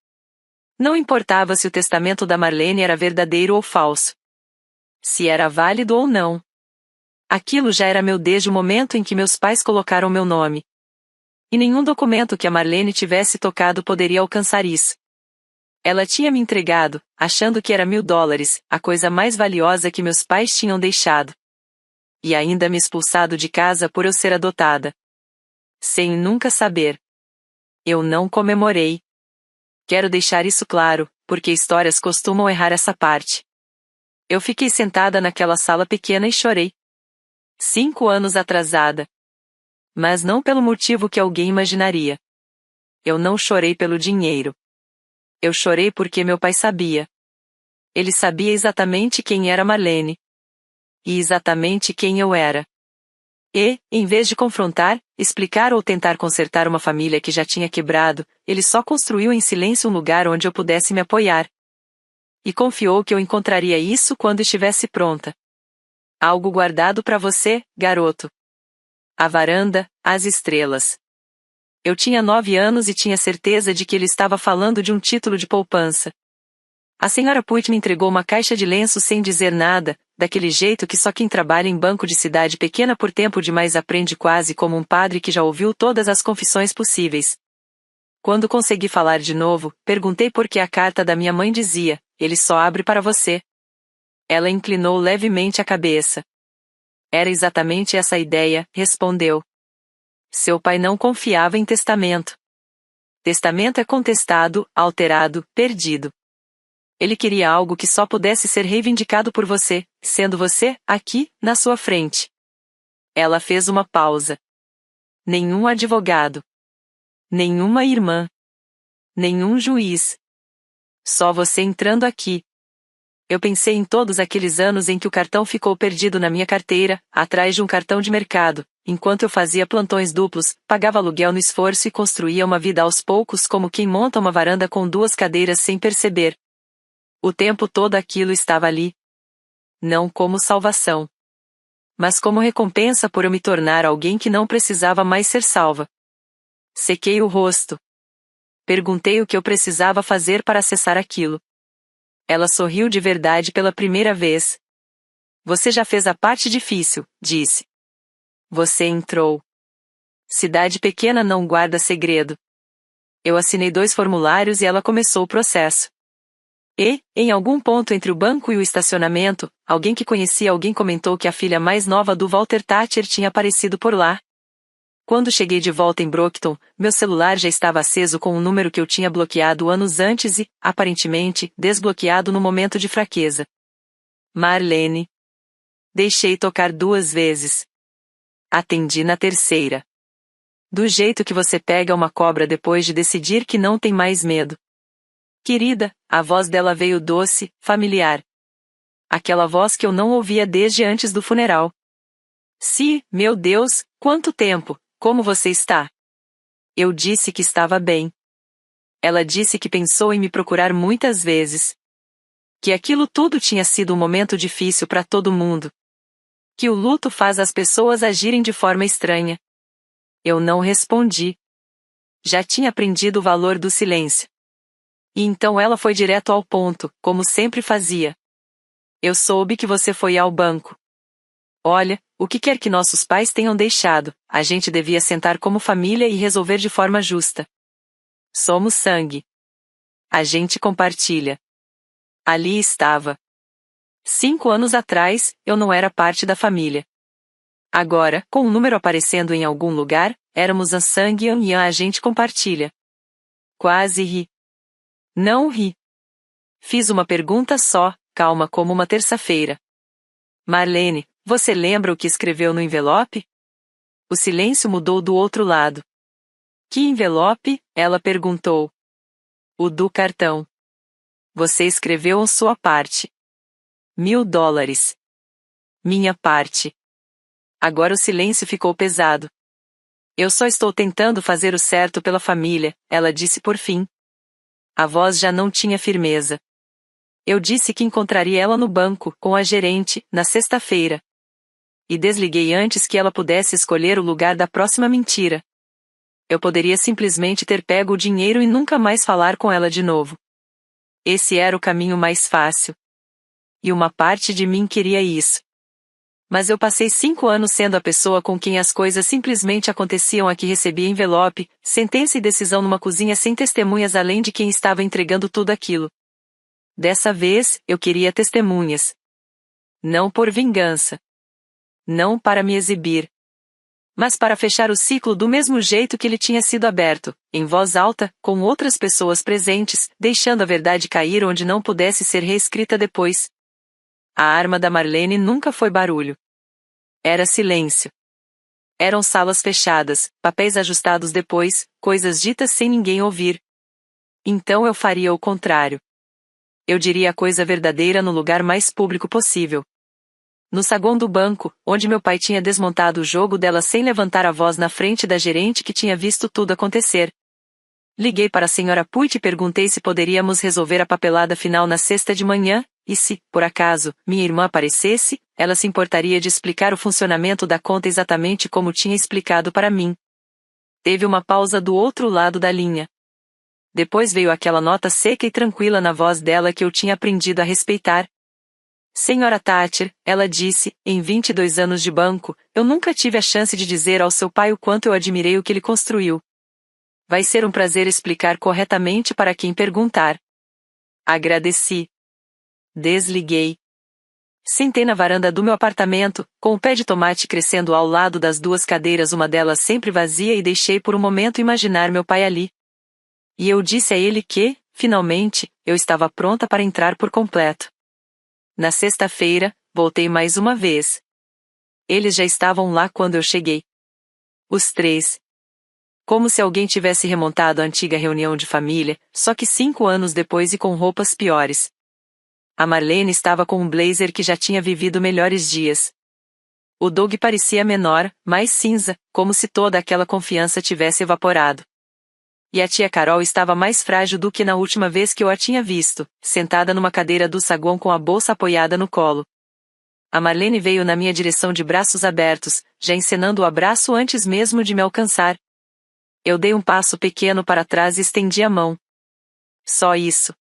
Não importava se o testamento da Marlene era verdadeiro ou falso. Se era válido ou não. Aquilo já era meu desde o momento em que meus pais colocaram meu nome. E nenhum documento que a Marlene tivesse tocado poderia alcançar isso. Ela tinha me entregado, achando que era $1000, a coisa mais valiosa que meus pais tinham deixado. E ainda me expulsado de casa por eu ser adotada. Sem nunca saber. Eu não comemorei. Quero deixar isso claro, porque histórias costumam errar essa parte. Eu fiquei sentada naquela sala pequena e chorei. 5 anos atrasada. Mas não pelo motivo que alguém imaginaria. Eu não chorei pelo dinheiro. Eu chorei porque meu pai sabia. Ele sabia exatamente quem era Marlene. E exatamente quem eu era. E, em vez de confrontar, explicar ou tentar consertar uma família que já tinha quebrado, ele só construiu em silêncio um lugar onde eu pudesse me apoiar. E confiou que eu encontraria isso quando estivesse pronta. Algo guardado para você, garoto. A varanda, as estrelas. Eu tinha 9 anos e tinha certeza de que ele estava falando de um título de poupança. A senhora Puig me entregou uma caixa de lenços sem dizer nada, daquele jeito que só quem trabalha em banco de cidade pequena por tempo demais aprende, quase como um padre que já ouviu todas as confissões possíveis. Quando consegui falar de novo, perguntei por que a carta da minha mãe dizia, ele só abre para você. Ela inclinou levemente a cabeça. Era exatamente essa a ideia, respondeu. Seu pai não confiava em testamento. Testamento é contestado, alterado, perdido. Ele queria algo que só pudesse ser reivindicado por você, sendo você, aqui, na sua frente. Ela fez uma pausa. Nenhum advogado. Nenhuma irmã. Nenhum juiz. Só você entrando aqui. Eu pensei em todos aqueles anos em que o cartão ficou perdido na minha carteira, atrás de um cartão de mercado, enquanto eu fazia plantões duplos, pagava aluguel no esforço e construía uma vida aos poucos como quem monta uma varanda com 2 cadeiras sem perceber. O tempo todo aquilo estava ali. Não como salvação. Mas como recompensa por eu me tornar alguém que não precisava mais ser salva. Sequei o rosto. Perguntei o que eu precisava fazer para acessar aquilo. Ela sorriu de verdade pela primeira vez. Você já fez a parte difícil, disse. Você entrou. Cidade pequena não guarda segredo. Eu assinei 2 formulários e ela começou o processo. E, em algum ponto entre o banco e o estacionamento, alguém que conhecia alguém comentou que a filha mais nova do Walter Thatcher tinha aparecido por lá. Quando cheguei de volta em Brockton, meu celular já estava aceso com um número que eu tinha bloqueado anos antes e, aparentemente, desbloqueado no momento de fraqueza. Marlene. Deixei tocar 2 vezes. Atendi na terceira. Do jeito que você pega uma cobra depois de decidir que não tem mais medo. Querida, a voz dela veio doce, familiar. Aquela voz que eu não ouvia desde antes do funeral. Si, meu Deus, quanto tempo, como você está? Eu disse que estava bem. Ela disse que pensou em me procurar muitas vezes. Que aquilo tudo tinha sido um momento difícil para todo mundo. Que o luto faz as pessoas agirem de forma estranha. Eu não respondi. Já tinha aprendido o valor do silêncio. E então ela foi direto ao ponto, como sempre fazia. Eu soube que você foi ao banco. Olha, o que quer que nossos pais tenham deixado, a gente devia sentar como família e resolver de forma justa. Somos sangue. A gente compartilha. Ali estava. 5 anos atrás, eu não era parte da família. Agora, com um número aparecendo em algum lugar, éramos a sangue e a gente compartilha. Quase ri. Não ri. Fiz uma pergunta só, calma como uma terça-feira. Marlene, você lembra o que escreveu no envelope? O silêncio mudou do outro lado. Que envelope? Ela perguntou. O do cartão. Você escreveu a sua parte. $1000. Minha parte. Agora o silêncio ficou pesado. Eu só estou tentando fazer o certo pela família, ela disse por fim. A voz já não tinha firmeza. Eu disse que encontraria ela no banco, com a gerente, na sexta-feira. E desliguei antes que ela pudesse escolher o lugar da próxima mentira. Eu poderia simplesmente ter pego o dinheiro e nunca mais falar com ela de novo. Esse era o caminho mais fácil. E uma parte de mim queria isso. Mas eu passei 5 anos sendo a pessoa com quem as coisas simplesmente aconteciam, a que recebia envelope, sentença e decisão numa cozinha sem testemunhas além de quem estava entregando tudo aquilo. Dessa vez, eu queria testemunhas. Não por vingança. Não para me exibir. Mas para fechar o ciclo do mesmo jeito que ele tinha sido aberto, em voz alta, com outras pessoas presentes, deixando a verdade cair onde não pudesse ser reescrita depois. A arma da Marlene nunca foi barulho. Era silêncio. Eram salas fechadas, papéis ajustados depois, coisas ditas sem ninguém ouvir. Então eu faria o contrário. Eu diria a coisa verdadeira no lugar mais público possível. No saguão do banco, onde meu pai tinha desmontado o jogo dela sem levantar a voz na frente da gerente que tinha visto tudo acontecer. Liguei para a senhora Puig e perguntei se poderíamos resolver a papelada final na sexta de manhã, e se, por acaso, minha irmã aparecesse, ela se importaria de explicar o funcionamento da conta exatamente como tinha explicado para mim. Teve uma pausa do outro lado da linha. Depois veio aquela nota seca e tranquila na voz dela que eu tinha aprendido a respeitar. Senhora Thatcher, ela disse, em 22 anos de banco, eu nunca tive a chance de dizer ao seu pai o quanto eu admirei o que ele construiu. Vai ser um prazer explicar corretamente para quem perguntar. Agradeci. Desliguei. Sentei na varanda do meu apartamento, com o pé de tomate crescendo ao lado das 2 cadeiras, uma delas sempre vazia, e deixei por um momento imaginar meu pai ali. E eu disse a ele que, finalmente, eu estava pronta para entrar por completo. Na sexta-feira, voltei mais uma vez. Eles já estavam lá quando eu cheguei. Os 3. Como se alguém tivesse remontado a antiga reunião de família, só que 5 anos depois e com roupas piores. A Marlene estava com um blazer que já tinha vivido melhores dias. O Doug parecia menor, mais cinza, como se toda aquela confiança tivesse evaporado. E a tia Carol estava mais frágil do que na última vez que eu a tinha visto, sentada numa cadeira do saguão com a bolsa apoiada no colo. A Marlene veio na minha direção de braços abertos, já encenando o abraço antes mesmo de me alcançar. Eu dei um passo pequeno para trás e estendi a mão. Só isso.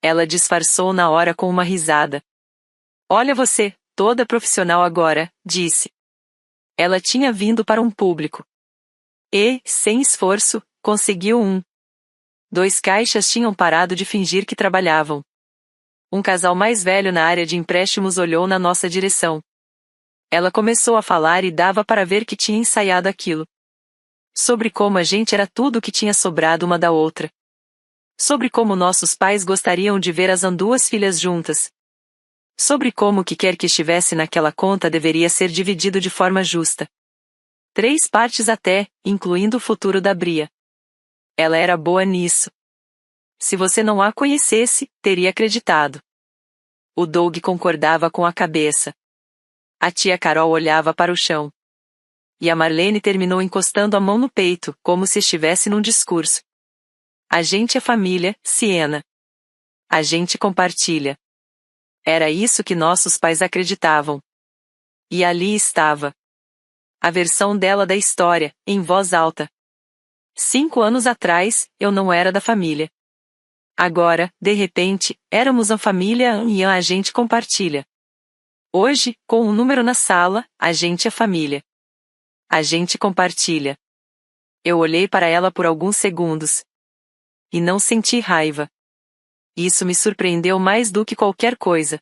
Ela disfarçou na hora com uma risada. Olha você, toda profissional agora, disse. Ela tinha vindo para um público. E, sem esforço, conseguiu um. 2 caixas tinham parado de fingir que trabalhavam. Um casal mais velho na área de empréstimos olhou na nossa direção. Ela começou a falar e dava para ver que tinha ensaiado aquilo. Sobre como a gente era tudo o que tinha sobrado uma da outra. Sobre como nossos pais gostariam de ver as 2 filhas juntas. Sobre como o que quer que estivesse naquela conta deveria ser dividido de forma justa. 3 partes até, incluindo o futuro da Bria. Ela era boa nisso. Se você não a conhecesse, teria acreditado. O Doug concordava com a cabeça. A tia Carol olhava para o chão. E a Marlene terminou encostando a mão no peito, como se estivesse num discurso. A gente é família, Siena. A gente compartilha. Era isso que nossos pais acreditavam. E ali estava. A versão dela da história, em voz alta. 5 anos atrás, eu não era da família. Agora, de repente, éramos a família e a gente compartilha. Hoje, com um número na sala, a gente é família. A gente compartilha. Eu olhei para ela por alguns segundos. E não senti raiva. Isso me surpreendeu mais do que qualquer coisa.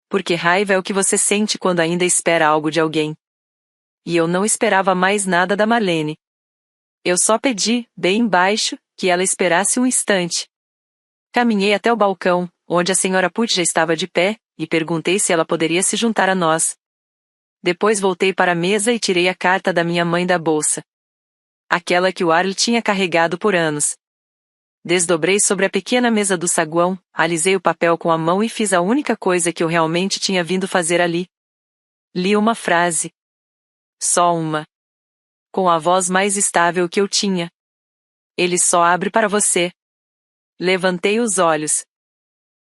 Porque raiva é o que você sente quando ainda espera algo de alguém. E eu não esperava mais nada da Marlene. Eu só pedi, bem baixo, que ela esperasse um instante. Caminhei até o balcão, onde a senhora Putt já estava de pé, e perguntei se ela poderia se juntar a nós. Depois voltei para a mesa e tirei a carta da minha mãe da bolsa. Aquela que o Arlie tinha carregado por anos. Desdobrei sobre a pequena mesa do saguão, alisei o papel com a mão e fiz a única coisa que eu realmente tinha vindo fazer ali. Li uma frase. Só uma. Com a voz mais estável que eu tinha. Ele só abre para você. Levantei os olhos.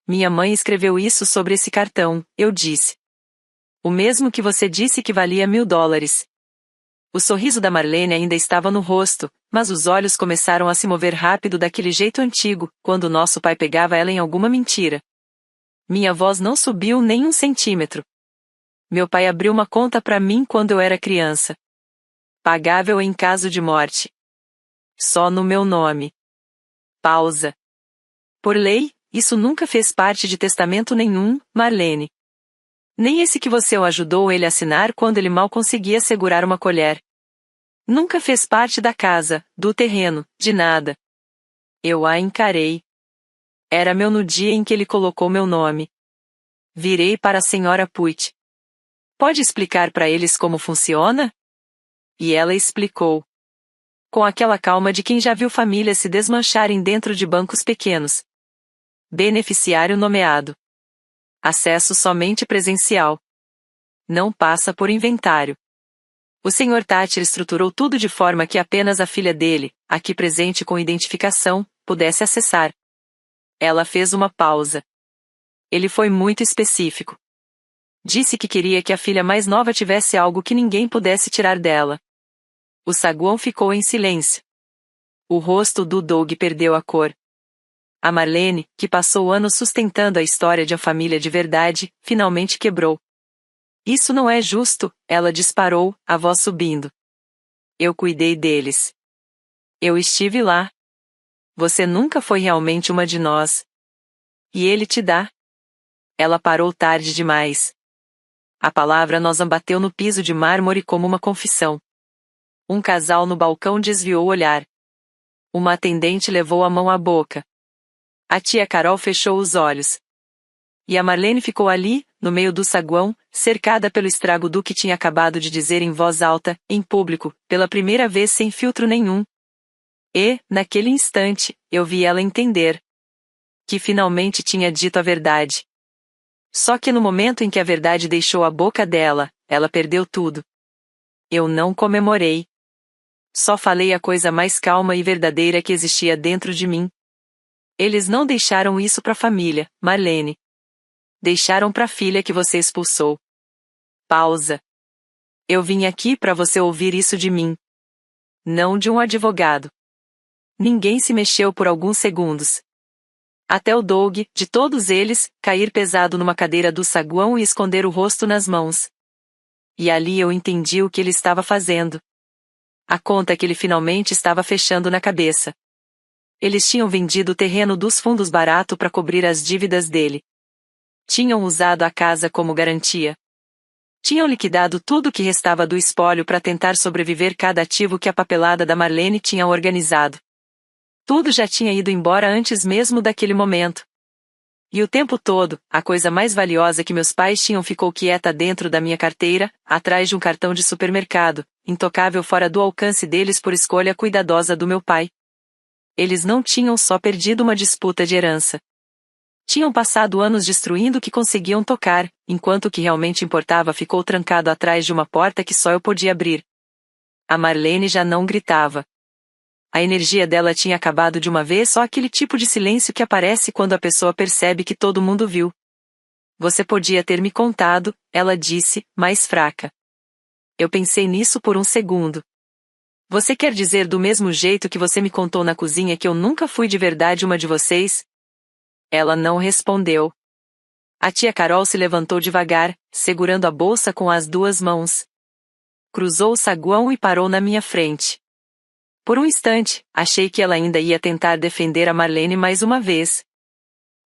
Minha mãe escreveu isso sobre esse cartão, eu disse. O mesmo que você disse que valia $1000. O sorriso da Marlene ainda estava no rosto, mas os olhos começaram a se mover rápido daquele jeito antigo, quando nosso pai pegava ela em alguma mentira. Minha voz não subiu nem 1 centímetro. Meu pai abriu uma conta para mim quando eu era criança. Pagável em caso de morte. Só no meu nome. Pausa. Por lei, isso nunca fez parte de testamento nenhum, Marlene. Nem esse que você o ajudou ele a assinar quando ele mal conseguia segurar uma colher. Nunca fez parte da casa, do terreno, de nada. Eu a encarei. Era meu no dia em que ele colocou meu nome. Virei para a senhora Putt. Pode explicar para eles como funciona? E ela explicou. Com aquela calma de quem já viu famílias se desmancharem dentro de bancos pequenos. Beneficiário nomeado. Acesso somente presencial. Não passa por inventário. O Sr. Thatcher estruturou tudo de forma que apenas a filha dele, aqui presente com identificação, pudesse acessar. Ela fez uma pausa. Ele foi muito específico. Disse que queria que a filha mais nova tivesse algo que ninguém pudesse tirar dela. O saguão ficou em silêncio. O rosto do Doug perdeu a cor. A Marlene, que passou anos sustentando a história de uma família de verdade, finalmente quebrou. Isso não é justo, ela disparou, a voz subindo. Eu cuidei deles. Eu estive lá. Você nunca foi realmente uma de nós. E ele te dá. Ela parou tarde demais. A palavra nós bateu no piso de mármore como uma confissão. Um casal no balcão desviou o olhar. Uma atendente levou a mão à boca. A tia Carol fechou os olhos. E a Marlene ficou ali, no meio do saguão, cercada pelo estrago do que tinha acabado de dizer em voz alta, em público, pela primeira vez sem filtro nenhum. E, naquele instante, eu vi ela entender. Que finalmente tinha dito a verdade. Só que no momento em que a verdade deixou a boca dela, ela perdeu tudo. Eu não comemorei. Só falei a coisa mais calma e verdadeira que existia dentro de mim. Eles não deixaram isso para a família, Marlene. Deixaram para a filha que você expulsou. Pausa. Eu vim aqui para você ouvir isso de mim. Não de um advogado. Ninguém se mexeu por alguns segundos. Até o Doug, de todos eles, cair pesado numa cadeira do saguão e esconder o rosto nas mãos. E ali eu entendi o que ele estava fazendo. A conta que ele finalmente estava fechando na cabeça. Eles tinham vendido o terreno dos fundos barato para cobrir as dívidas dele. Tinham usado a casa como garantia. Tinham liquidado tudo o que restava do espólio para tentar sobreviver cada ativo que a papelada da Marlene tinha organizado. Tudo já tinha ido embora antes mesmo daquele momento. E o tempo todo, a coisa mais valiosa que meus pais tinham ficou quieta dentro da minha carteira, atrás de um cartão de supermercado, intocável fora do alcance deles por escolha cuidadosa do meu pai. Eles não tinham só perdido uma disputa de herança. Tinham passado anos destruindo o que conseguiam tocar, enquanto o que realmente importava ficou trancado atrás de uma porta que só eu podia abrir. A Marlene já não gritava. A energia dela tinha acabado de uma vez, só aquele tipo de silêncio que aparece quando a pessoa percebe que todo mundo viu. Você podia ter me contado, ela disse, mais fraca. Eu pensei nisso por um segundo. Você quer dizer do mesmo jeito que você me contou na cozinha que eu nunca fui de verdade uma de vocês? Ela não respondeu. A tia Carol se levantou devagar, segurando a bolsa com as duas mãos. Cruzou o saguão e parou na minha frente. Por um instante, achei que ela ainda ia tentar defender a Marlene mais uma vez.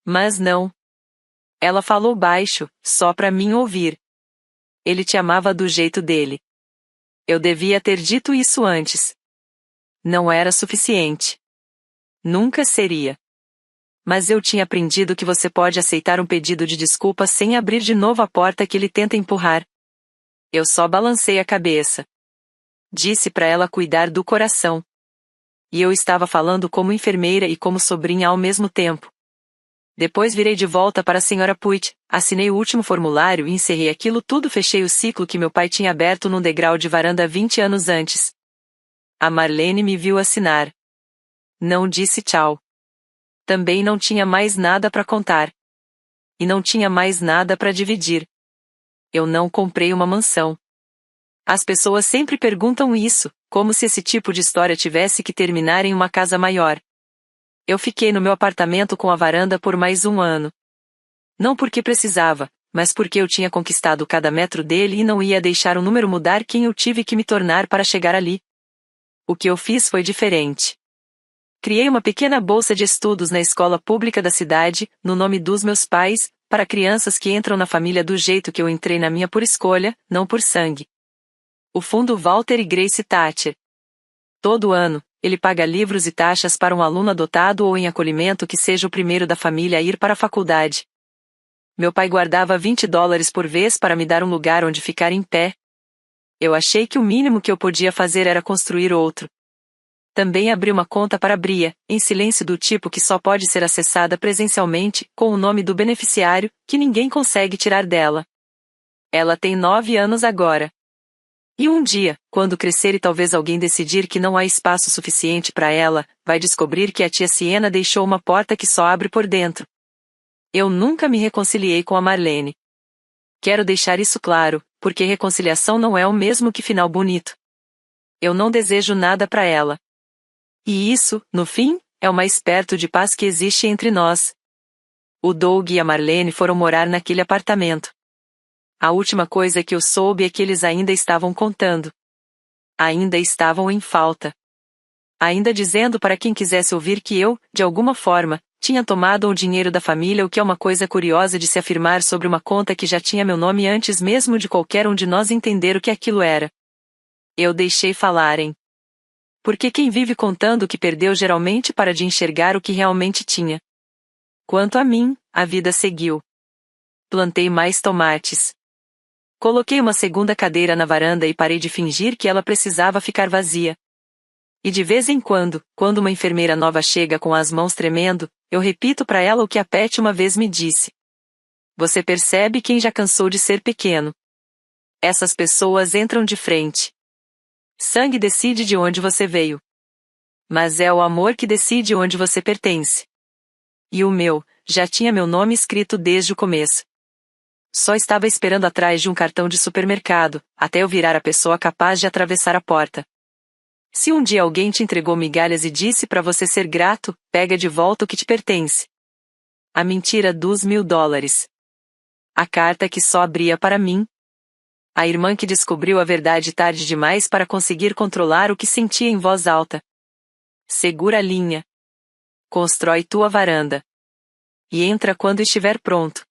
Mas não. Ela falou baixo, só para mim ouvir. Ele te amava do jeito dele. Eu devia ter dito isso antes. Não era suficiente. Nunca seria. Mas eu tinha aprendido que você pode aceitar um pedido de desculpa sem abrir de novo a porta que ele tenta empurrar. Eu só balancei a cabeça. Disse para ela cuidar do coração. E eu estava falando como enfermeira e como sobrinha ao mesmo tempo. Depois virei de volta para a senhora Puig, assinei o último formulário e encerrei aquilo tudo, fechei o ciclo que meu pai tinha aberto num degrau de varanda 20 anos antes. A Marlene me viu assinar. Não disse tchau. Também não tinha mais nada para contar. E não tinha mais nada para dividir. Eu não comprei uma mansão. As pessoas sempre perguntam isso, como se esse tipo de história tivesse que terminar em uma casa maior. Eu fiquei no meu apartamento com a varanda por mais um ano. Não porque precisava, mas porque eu tinha conquistado cada metro dele e não ia deixar o número mudar quem eu tive que me tornar para chegar ali. O que eu fiz foi diferente. Criei uma pequena bolsa de estudos na escola pública da cidade, no nome dos meus pais, para crianças que entram na família do jeito que eu entrei na minha por escolha, não por sangue. O fundo Walter e Grace Thatcher. Todo ano, ele paga livros e taxas para um aluno adotado ou em acolhimento que seja o primeiro da família a ir para a faculdade. Meu pai guardava $20 por vez para me dar um lugar onde ficar em pé. Eu achei que o mínimo que eu podia fazer era construir outro. Também abri uma conta para a Bria, em silêncio, do tipo que só pode ser acessada presencialmente, com o nome do beneficiário, que ninguém consegue tirar dela. Ela tem 9 anos agora. E um dia, quando crescer e talvez alguém decidir que não há espaço suficiente para ela, vai descobrir que a tia Siena deixou uma porta que só abre por dentro. Eu nunca me reconciliei com a Marlene. Quero deixar isso claro, porque reconciliação não é o mesmo que final bonito. Eu não desejo nada para ela. E isso, no fim, é o mais perto de paz que existe entre nós. O Doug e a Marlene foram morar naquele apartamento. A última coisa que eu soube é que eles ainda estavam contando. Ainda estavam em falta. Ainda dizendo para quem quisesse ouvir que eu, de alguma forma, tinha tomado o dinheiro da família, o que é uma coisa curiosa de se afirmar sobre uma conta que já tinha meu nome antes mesmo de qualquer um de nós entender o que aquilo era. Eu deixei falarem. Porque quem vive contando o que perdeu geralmente para de enxergar o que realmente tinha. Quanto a mim, a vida seguiu. Plantei mais tomates. Coloquei uma segunda cadeira na varanda e parei de fingir que ela precisava ficar vazia. E de vez em quando uma enfermeira nova chega com as mãos tremendo, eu repito para ela o que a Pat uma vez me disse. Você percebe quem já cansou de ser pequeno. Essas pessoas entram de frente. Sangue decide de onde você veio. Mas é o amor que decide onde você pertence. E o meu, já tinha meu nome escrito desde o começo. Só estava esperando atrás de um cartão de supermercado, até eu virar a pessoa capaz de atravessar a porta. Se um dia alguém te entregou migalhas e disse para você ser grato, pega de volta o que te pertence. A mentira dos $1000. A carta que só abria para mim. A irmã que descobriu a verdade tarde demais para conseguir controlar o que sentia em voz alta. Segura a linha. Constrói tua varanda. E entra quando estiver pronto.